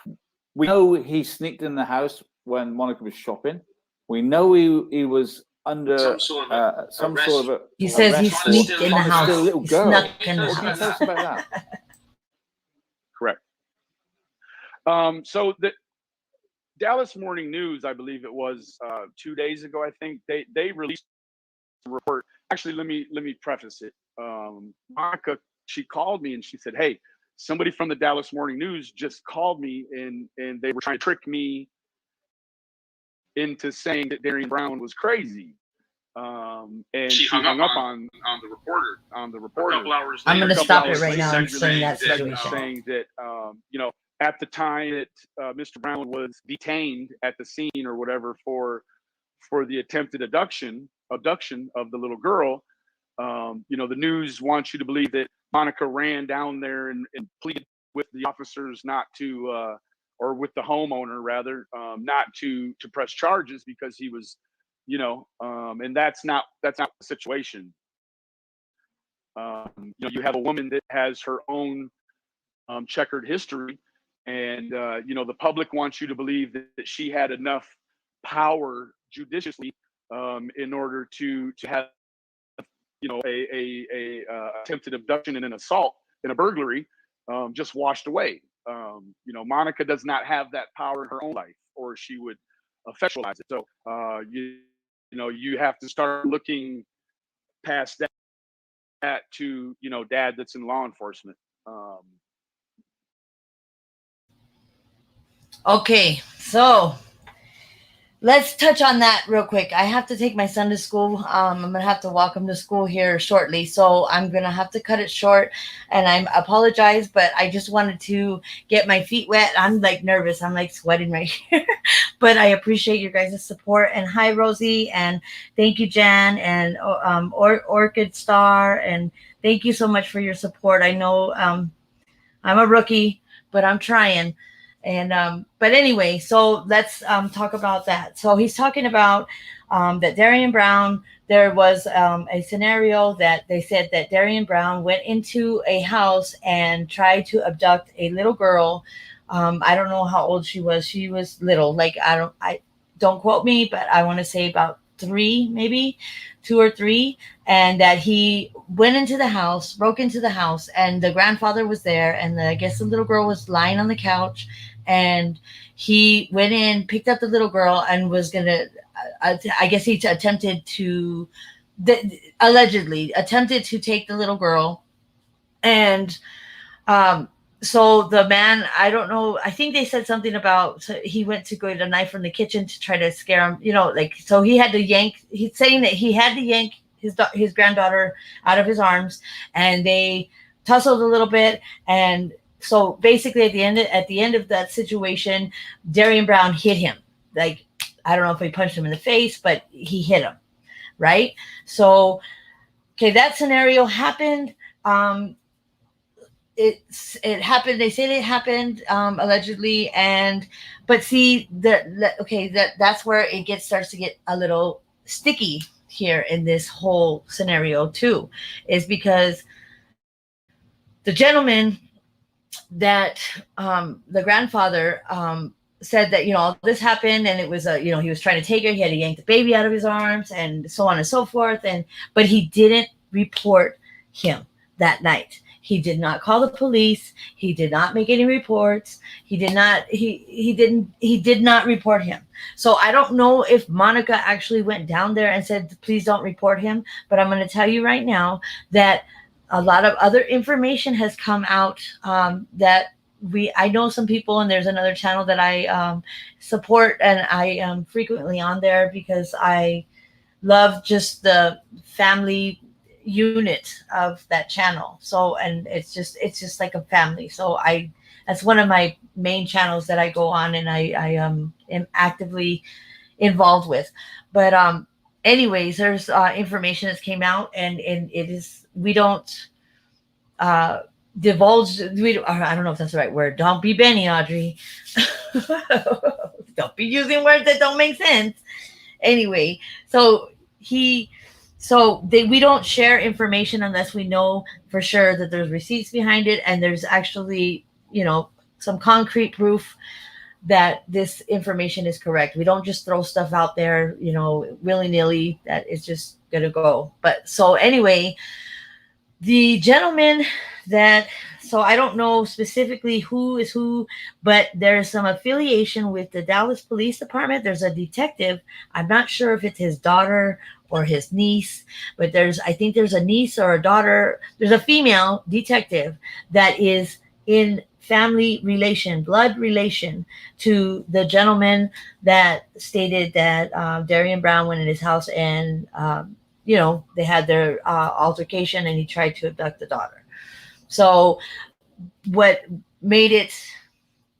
We know he sneaked in the house when Monica was shopping. We know he was under some sort of a. He says he sneaked in the house. A little girl. Snuck in the What can you tell us about that? Correct. So the Dallas Morning News, I believe it was 2 days ago, I think they released a report. Actually, let me preface it. Monica, she called me and she said, "Hey, somebody from the Dallas Morning News just called me and they were trying to trick me into saying that Darian Brown was crazy." And she hung up on the reporter. A couple hours later, I'm going to stop it right now and explain that situation. Saying that at the time that Mr. Brown was detained at the scene or whatever for the attempted abduction of the little girl, the news wants you to believe that Monica ran down there and pleaded with the officers not to, or with the homeowner rather, not to press charges because he was, and that's not the situation. You have a woman that has her own checkered history, and the public wants you to believe that she had enough power judiciously in order to have a attempted abduction and an assault and a burglary just washed away. Monica does not have that power in her own life, or she would effectualize it. So you have to start looking past that to dad that's in law enforcement. Okay, so let's touch on that real quick. I have to take my son to school. I'm going to have to walk him to school here shortly. So I'm going to have to cut it short, and I apologize, but I just wanted to get my feet wet. I'm like nervous. I'm like sweating right here, but I appreciate your guys' support. And hi, Rosie. And thank you, Jan, and Orchid Star. And thank you so much for your support. I know I'm a rookie, but I'm trying. And but anyway, so let's talk about that. So he's talking about that Darian Brown, there was a scenario that they said that Darian Brown went into a house and tried to abduct a little girl. I don't know how old she was. She was little, like I don't quote me, but I want to say about 3, maybe 2 or 3, and that he went into the house, broke into the house, and the grandfather was there, and I guess the little girl was lying on the couch, and he went in, picked up the little girl, and was gonna I guess he allegedly attempted to take the little girl. And so the man, I don't know, I think they said something about, so he went to go get a knife from the kitchen to try to scare him, so he had to yank, he's saying that he had to yank his granddaughter out of his arms, and they tussled a little bit, and so basically at the end of that situation, Darian Brown hit him. Like, I don't know if he punched him in the face, but he hit him, right? So, okay, that scenario happened. It happened. They said it happened allegedly, and but see that's where it starts to get a little sticky here in this whole scenario too, is because the gentleman that the grandfather said that all this happened, and it was he was trying to take her, he had to yank the baby out of his arms and so on and so forth, and but he didn't report him that night. He did not call the police. He did not make any reports. He did not report him. So I don't know if Monica actually went down there and said, please don't report him. But I'm going to tell you right now that a lot of other information has come out that I know some people, and there's another channel that I support, and I am frequently on there because I love just the family unit of that channel. So, and it's just like a family. So that's one of my main channels that I go on, and I am actively involved with. But anyways, there's information that's came out, and it is, we don't divulge, I don't know if that's the right word. Don't be Benny, Audrey. Don't be using words that don't make sense. Anyway, we don't share information unless we know for sure that there's receipts behind it, and there's actually, some concrete proof that this information is correct. We don't just throw stuff out there, willy-nilly, that is just gonna go. But so anyway, the gentleman so I don't know specifically who is who, but there's some affiliation with the Dallas Police Department. There's a detective. I'm not sure if it's his daughter or his niece, but I think there's a niece or a daughter. There's a female detective that is in family relation, blood relation to the gentleman that stated that Darian Brown went in his house and, they had their altercation, and he tried to abduct the daughter. So what made it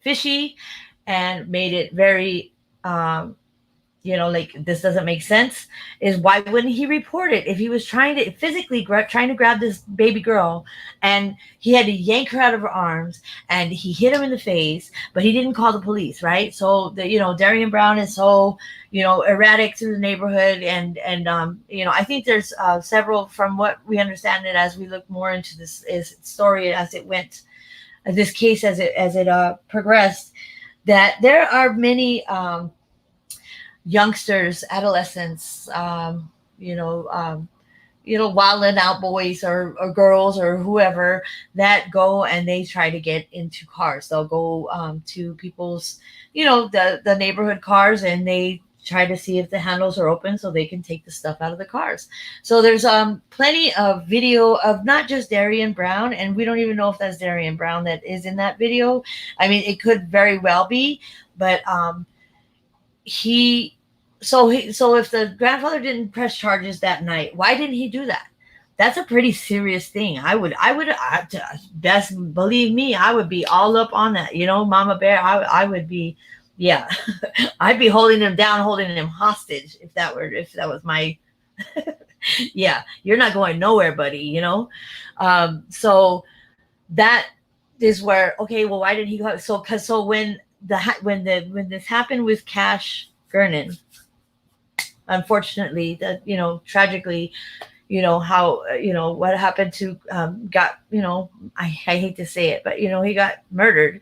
fishy and made it very, like, this doesn't make sense, is why wouldn't he report it if he was trying to grab this baby girl, and he had to yank her out of her arms, and he hit him in the face, but he didn't call the police, right? So Darian Brown is so erratic through the neighborhood, and I think there's several, from what we understand it as we look more into this story as it went, this case as it progressed, that there are many youngsters, adolescents, wilding out boys or girls or whoever that go and they try to get into cars. They'll go to people's, the neighborhood cars, and they try to see if the handles are open so they can take the stuff out of the cars. So there's plenty of video of not just Darian Brown, and we don't even know if that's Darian Brown that is in that video. I mean, it could very well be, but so if the grandfather didn't press charges that night, why didn't he do that? That's a pretty serious thing. I would best believe me, I would be all up on that. Mama Bear, I would be, yeah. I'd be holding him down, holding him hostage if that was my, yeah, you're not going nowhere, buddy, So that is where, okay, well, why didn't he go? So when this happened with Cash Gernon, unfortunately, that tragically, how what happened to I hate to say it, but he got murdered.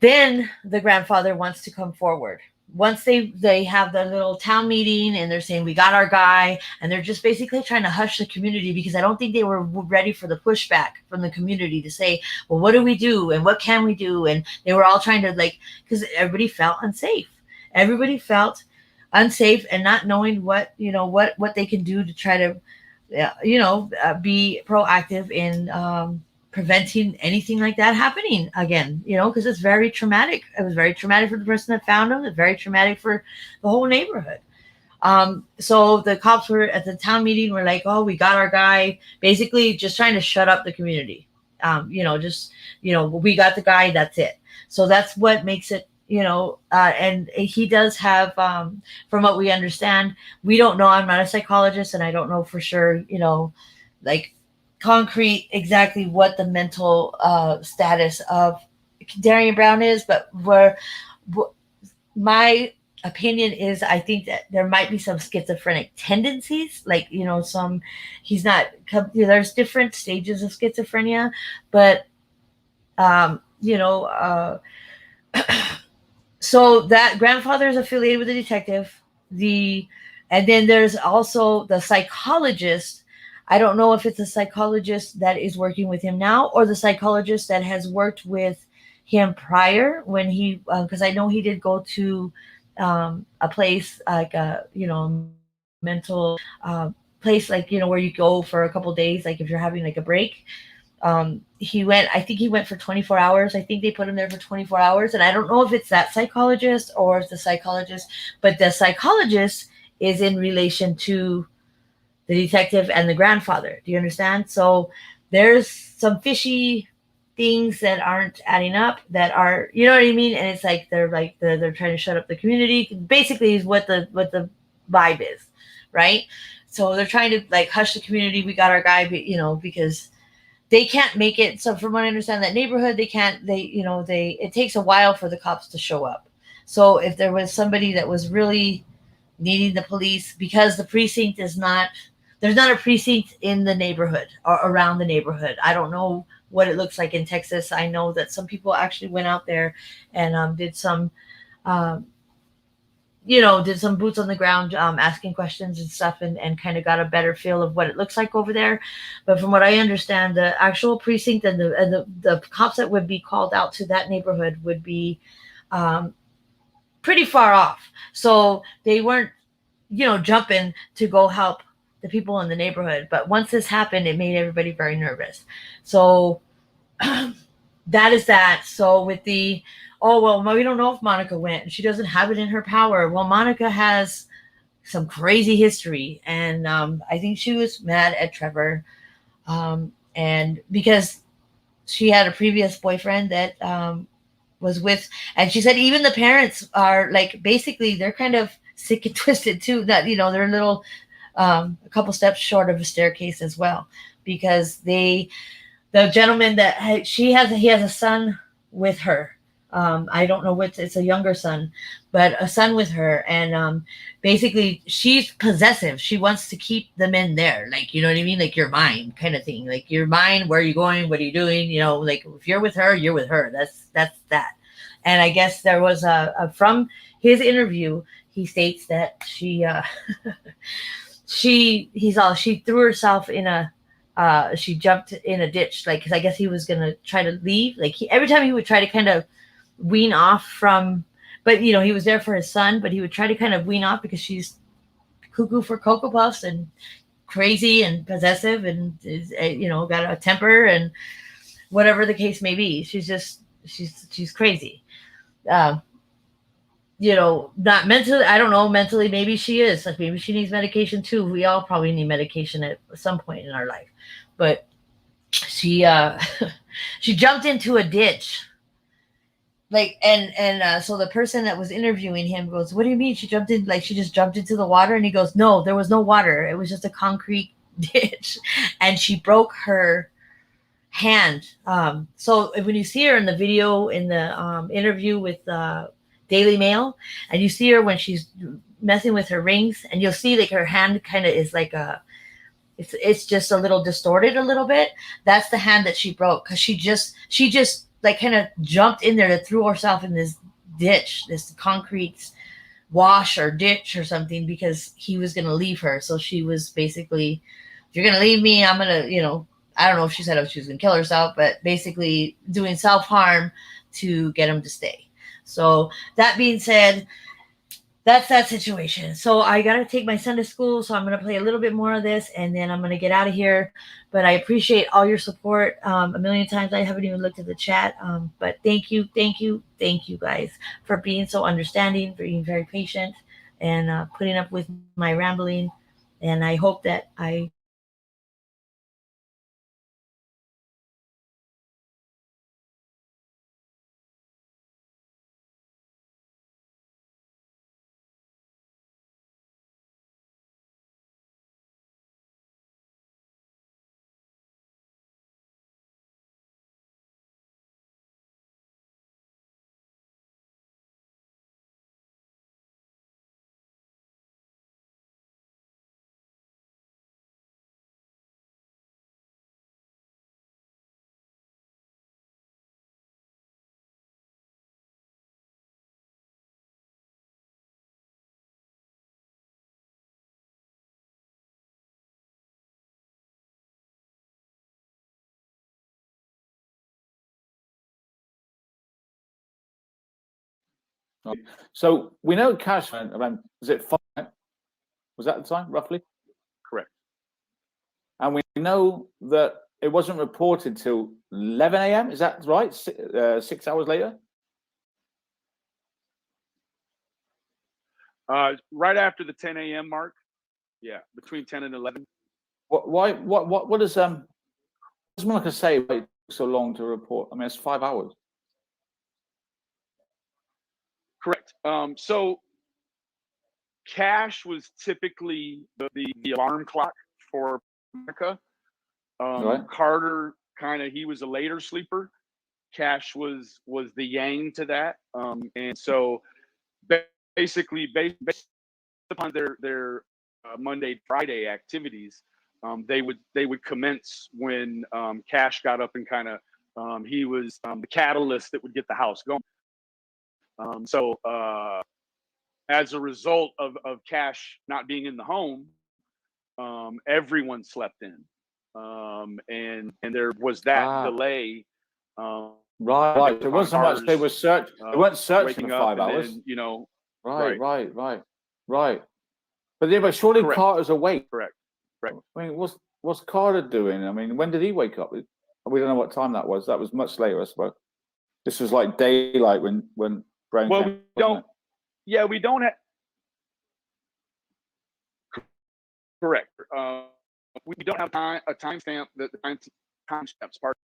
Then the grandfather wants to come forward. Once they have the little town meeting, and they're saying, we got our guy, and they're just basically trying to hush the community, because I don't think they were ready for the pushback from the community to say, well, what do we do and what can we do? And they were all trying to, because everybody felt unsafe. Everybody felt unsafe and not knowing what they can do to try to be proactive in preventing anything like that happening again, because it's very traumatic. It was very traumatic for the person that found him. It's very traumatic for the whole neighborhood. So the cops were at the town meeting, were like, oh, we got our guy, basically just trying to shut up the community. Just, we got the guy, that's it. So that's what makes it, and he does have, from what we understand, we don't know, I'm not a psychologist and I don't know for sure, like concrete exactly what the mental status of Darian Brown is, but my opinion is I think that there might be some schizophrenic tendencies, like, he's not, there's different stages of schizophrenia, but um, you know, uh, so that grandfather is affiliated with the detective, and then there's also the psychologist. I don't know if it's a psychologist that is working with him now or the psychologist that has worked with him prior when he, because I know he did go to a place like a, mental place, like, where you go for a couple days, like if you're having like a break. I think he went for 24 hours. I think they put him there for 24 hours. And I don't know if it's that psychologist or if the psychologist, but the psychologist is in relation to the detective and the grandfather. Do you understand? So there's some fishy things that aren't adding up, that are, you know what I mean? And it's like they're trying to shut up the community. Basically is what the vibe is, right? So they're trying to like hush the community. We got our guy, because they can't make it. So from what I understand, that neighborhood, they can't, it takes a while for the cops to show up. So if there was somebody that was really needing the police, because the precinct is not, there's not a precinct in the neighborhood or around the neighborhood. I don't know what it looks like in Texas. I know that some people actually went out there and did some, um, did some boots on the ground, asking questions and stuff, and kind of got a better feel of what it looks like over there. But from what I understand, the actual precinct and the cops that would be called out to that neighborhood would be um, pretty far off. So they weren't, jumping to go help the people in the neighborhood. But once this happened, it made everybody very nervous. So that is that. So with the, oh, well, we don't know if Monica went. She doesn't have it in her power. Well, Monica has some crazy history. And I think she was mad at Trevor. And because she had a previous boyfriend that was with, and she said even the parents are like, basically, they're kind of sick and twisted too. That, they're a little, a couple steps short of a staircase as well, because the gentleman that he has a son with her. I don't know what, it's a younger son, but a son with her. And basically she's possessive. She wants to keep the men there. Like, you know what I mean? Like, you're mine kind of thing. Like, you're mine. Where are you going? What are you doing? Like, if you're with her, you're with her. That's that. And I guess there was from his interview, he states that she she threw herself in a, she jumped in a ditch, like, because I guess he was gonna try to leave. Like, every time he would try to kind of wean off from, but he was there for his son, but he would try to kind of wean off because she's cuckoo for Cocoa Puffs and crazy and possessive and is, got a temper and whatever the case may be. She's crazy. Um, not mentally, I don't know, mentally, maybe she is. Like, maybe she needs medication too. We all probably need medication at some point in our life. But she she jumped into a ditch. Like, and so the person that was interviewing him goes, "What do you mean she jumped in? Like, she just jumped into the water?" And he goes, "No, there was no water. It was just a concrete ditch." And she broke her hand. So when you see her in the video, in the interview with Daily Mail, and you see her when she's messing with her rings, and you'll see like her hand kind of is like it's just a little distorted a little bit. That's the hand that she broke, because she just like kind of jumped in there to throw herself in this ditch, this concrete wash or ditch or something, because he was going to leave her. So she was basically, if you're going to leave me, I'm going to, I don't know if she said if she was going to kill herself, but basically doing self-harm to get him to stay. So that being said, that's that situation. So I got to take my son to school. So I'm going to play a little bit more of this and then I'm going to get out of here. But I appreciate all your support a million times. I haven't even looked at the chat. But thank you guys for being so understanding, for being very patient and putting up with my rambling. And I hope that I So we know cash went around, is it 5? Was that the time, roughly? Correct. And we know that it wasn't reported till 11 a.m. Is that right? 6 hours later? Right after the 10 a.m. mark. Yeah, between 10 and 11. What does Monica say why it took so long to report? I mean, it's 5 hours. Correct. So cash was typically the alarm clock for Monica. Right. Carter he was a later sleeper. Cash was the yang to that. And so basically based upon their Monday, Friday activities, they would commence when Cash got up and he was the catalyst that would get the house going. So as a result of Cash not being in the home, everyone slept in, and there was that delay. Right. It wasn't so much they weren't searching for 5 hours. Then, Right. But surely Correct. Carter's awake. Correct. I mean, what's Carter doing? I mean, when did he wake up? We don't know what time that was. That was much later, I suppose. This was like daylight when Brown Well, came, we don't. Yeah, we don't have. Correct. We don't have a timestamp. The timestamps part.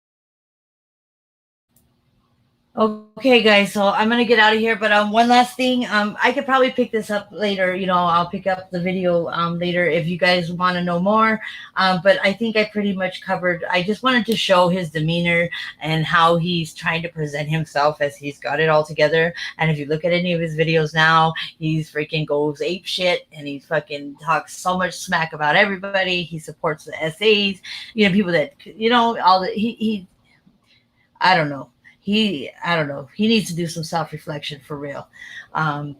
Okay, guys, so I'm gonna get out of here, but one last thing, I could probably pick this up later. I'll pick up the video later if you guys want to know more. But I think I pretty much covered. I just wanted to show his demeanor and how he's trying to present himself as he's got it all together. And if you look at any of his videos now, he's freaking goes ape shit, and he fucking talks so much smack about everybody. He supports the SAs, people that all the he. I don't know. He needs to do some self-reflection for real. And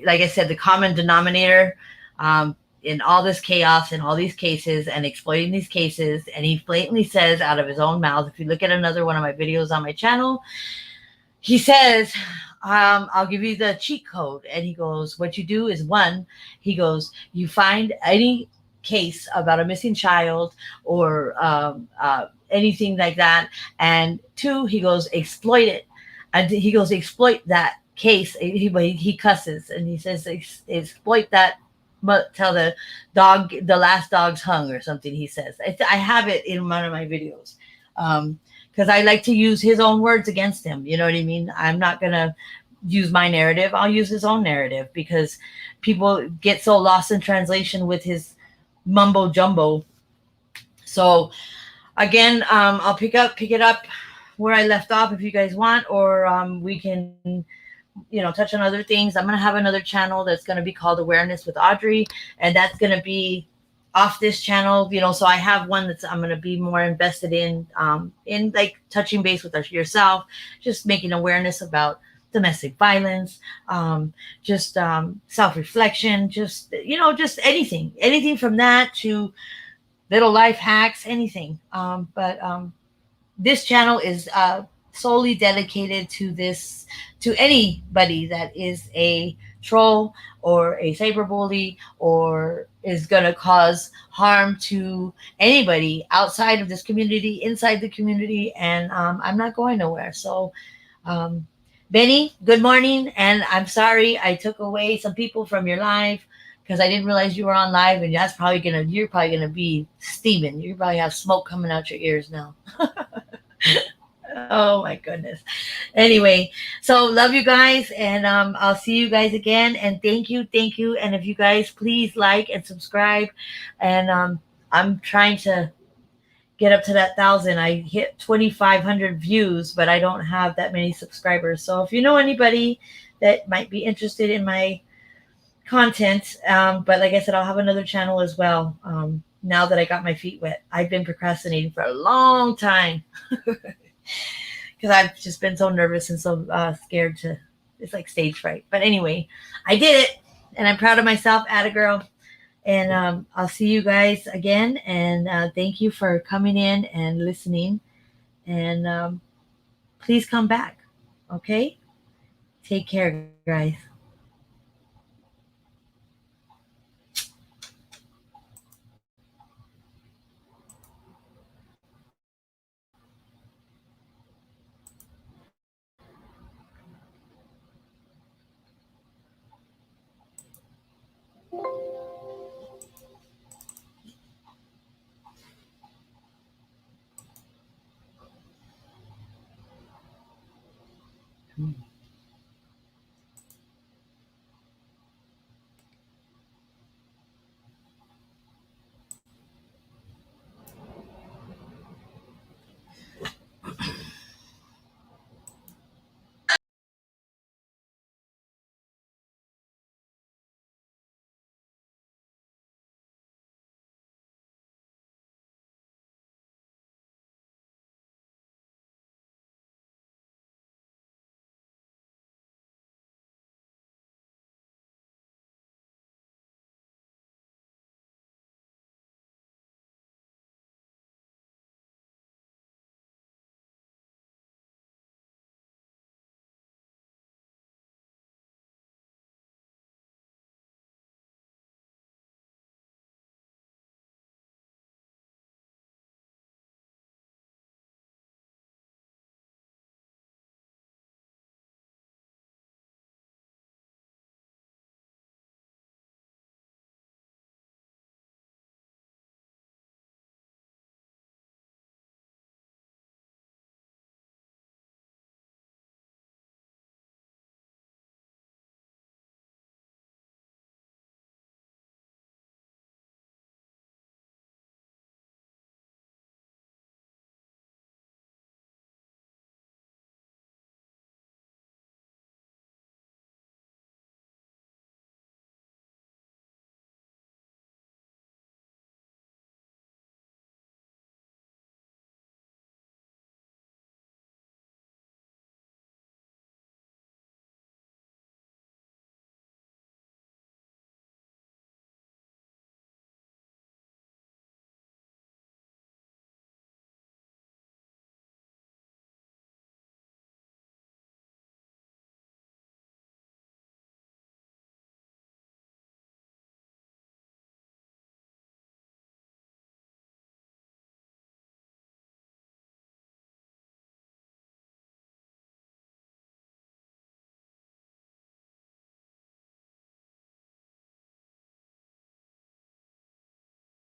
like I said, the common denominator in all this chaos and all these cases and exploiting these cases, and he blatantly says out of his own mouth, if you look at another one of my videos on my channel, he says, I'll give you the cheat code. And he goes, what you do is you find any case about a missing child or anything like that, and 2, he goes, exploit it. And he goes, exploit that case. He cusses and he says, exploit that till the last dog's hung or something. He says, I have it in one of my videos because I like to use his own words against him. You know what I mean? I'm not gonna use my narrative. I'll use his own narrative because people get so lost in translation with his mumbo jumbo. So again, I'll pick it up where I left off if you guys want, or we can, touch on other things. I'm going to have another channel that's going to be called Awareness with Audrey, and that's going to be off this channel, so I have one that's I'm going to be more invested in like touching base with yourself, just making awareness about domestic violence, just self-reflection, just anything from that to little life hacks, anything. But this channel is solely dedicated to anybody that is a troll or a cyberbully or is going to cause harm to anybody outside of this community, inside the community. And I'm not going nowhere. So, Benny, good morning. And I'm sorry I took away some people from your live because I didn't realize you were on live, and you're probably gonna be steaming. You probably have smoke coming out your ears now. Oh my goodness. Anyway, so love you guys, and I'll see you guys again. And thank you. And if you guys please like and subscribe, and I'm trying to get up to that 1,000. I hit 2,500 views, but I don't have that many subscribers. So if you know anybody that might be interested in my content, but like I said, I'll have another channel as well. Now that I got my feet wet, I've been procrastinating for a long time because I've just been so nervous and so scared it's like stage fright. But anyway, I did it, and I'm proud of myself. Atta girl. And I'll see you guys again. And thank you for coming in and listening. And please come back. Okay? Take care, guys. Mm.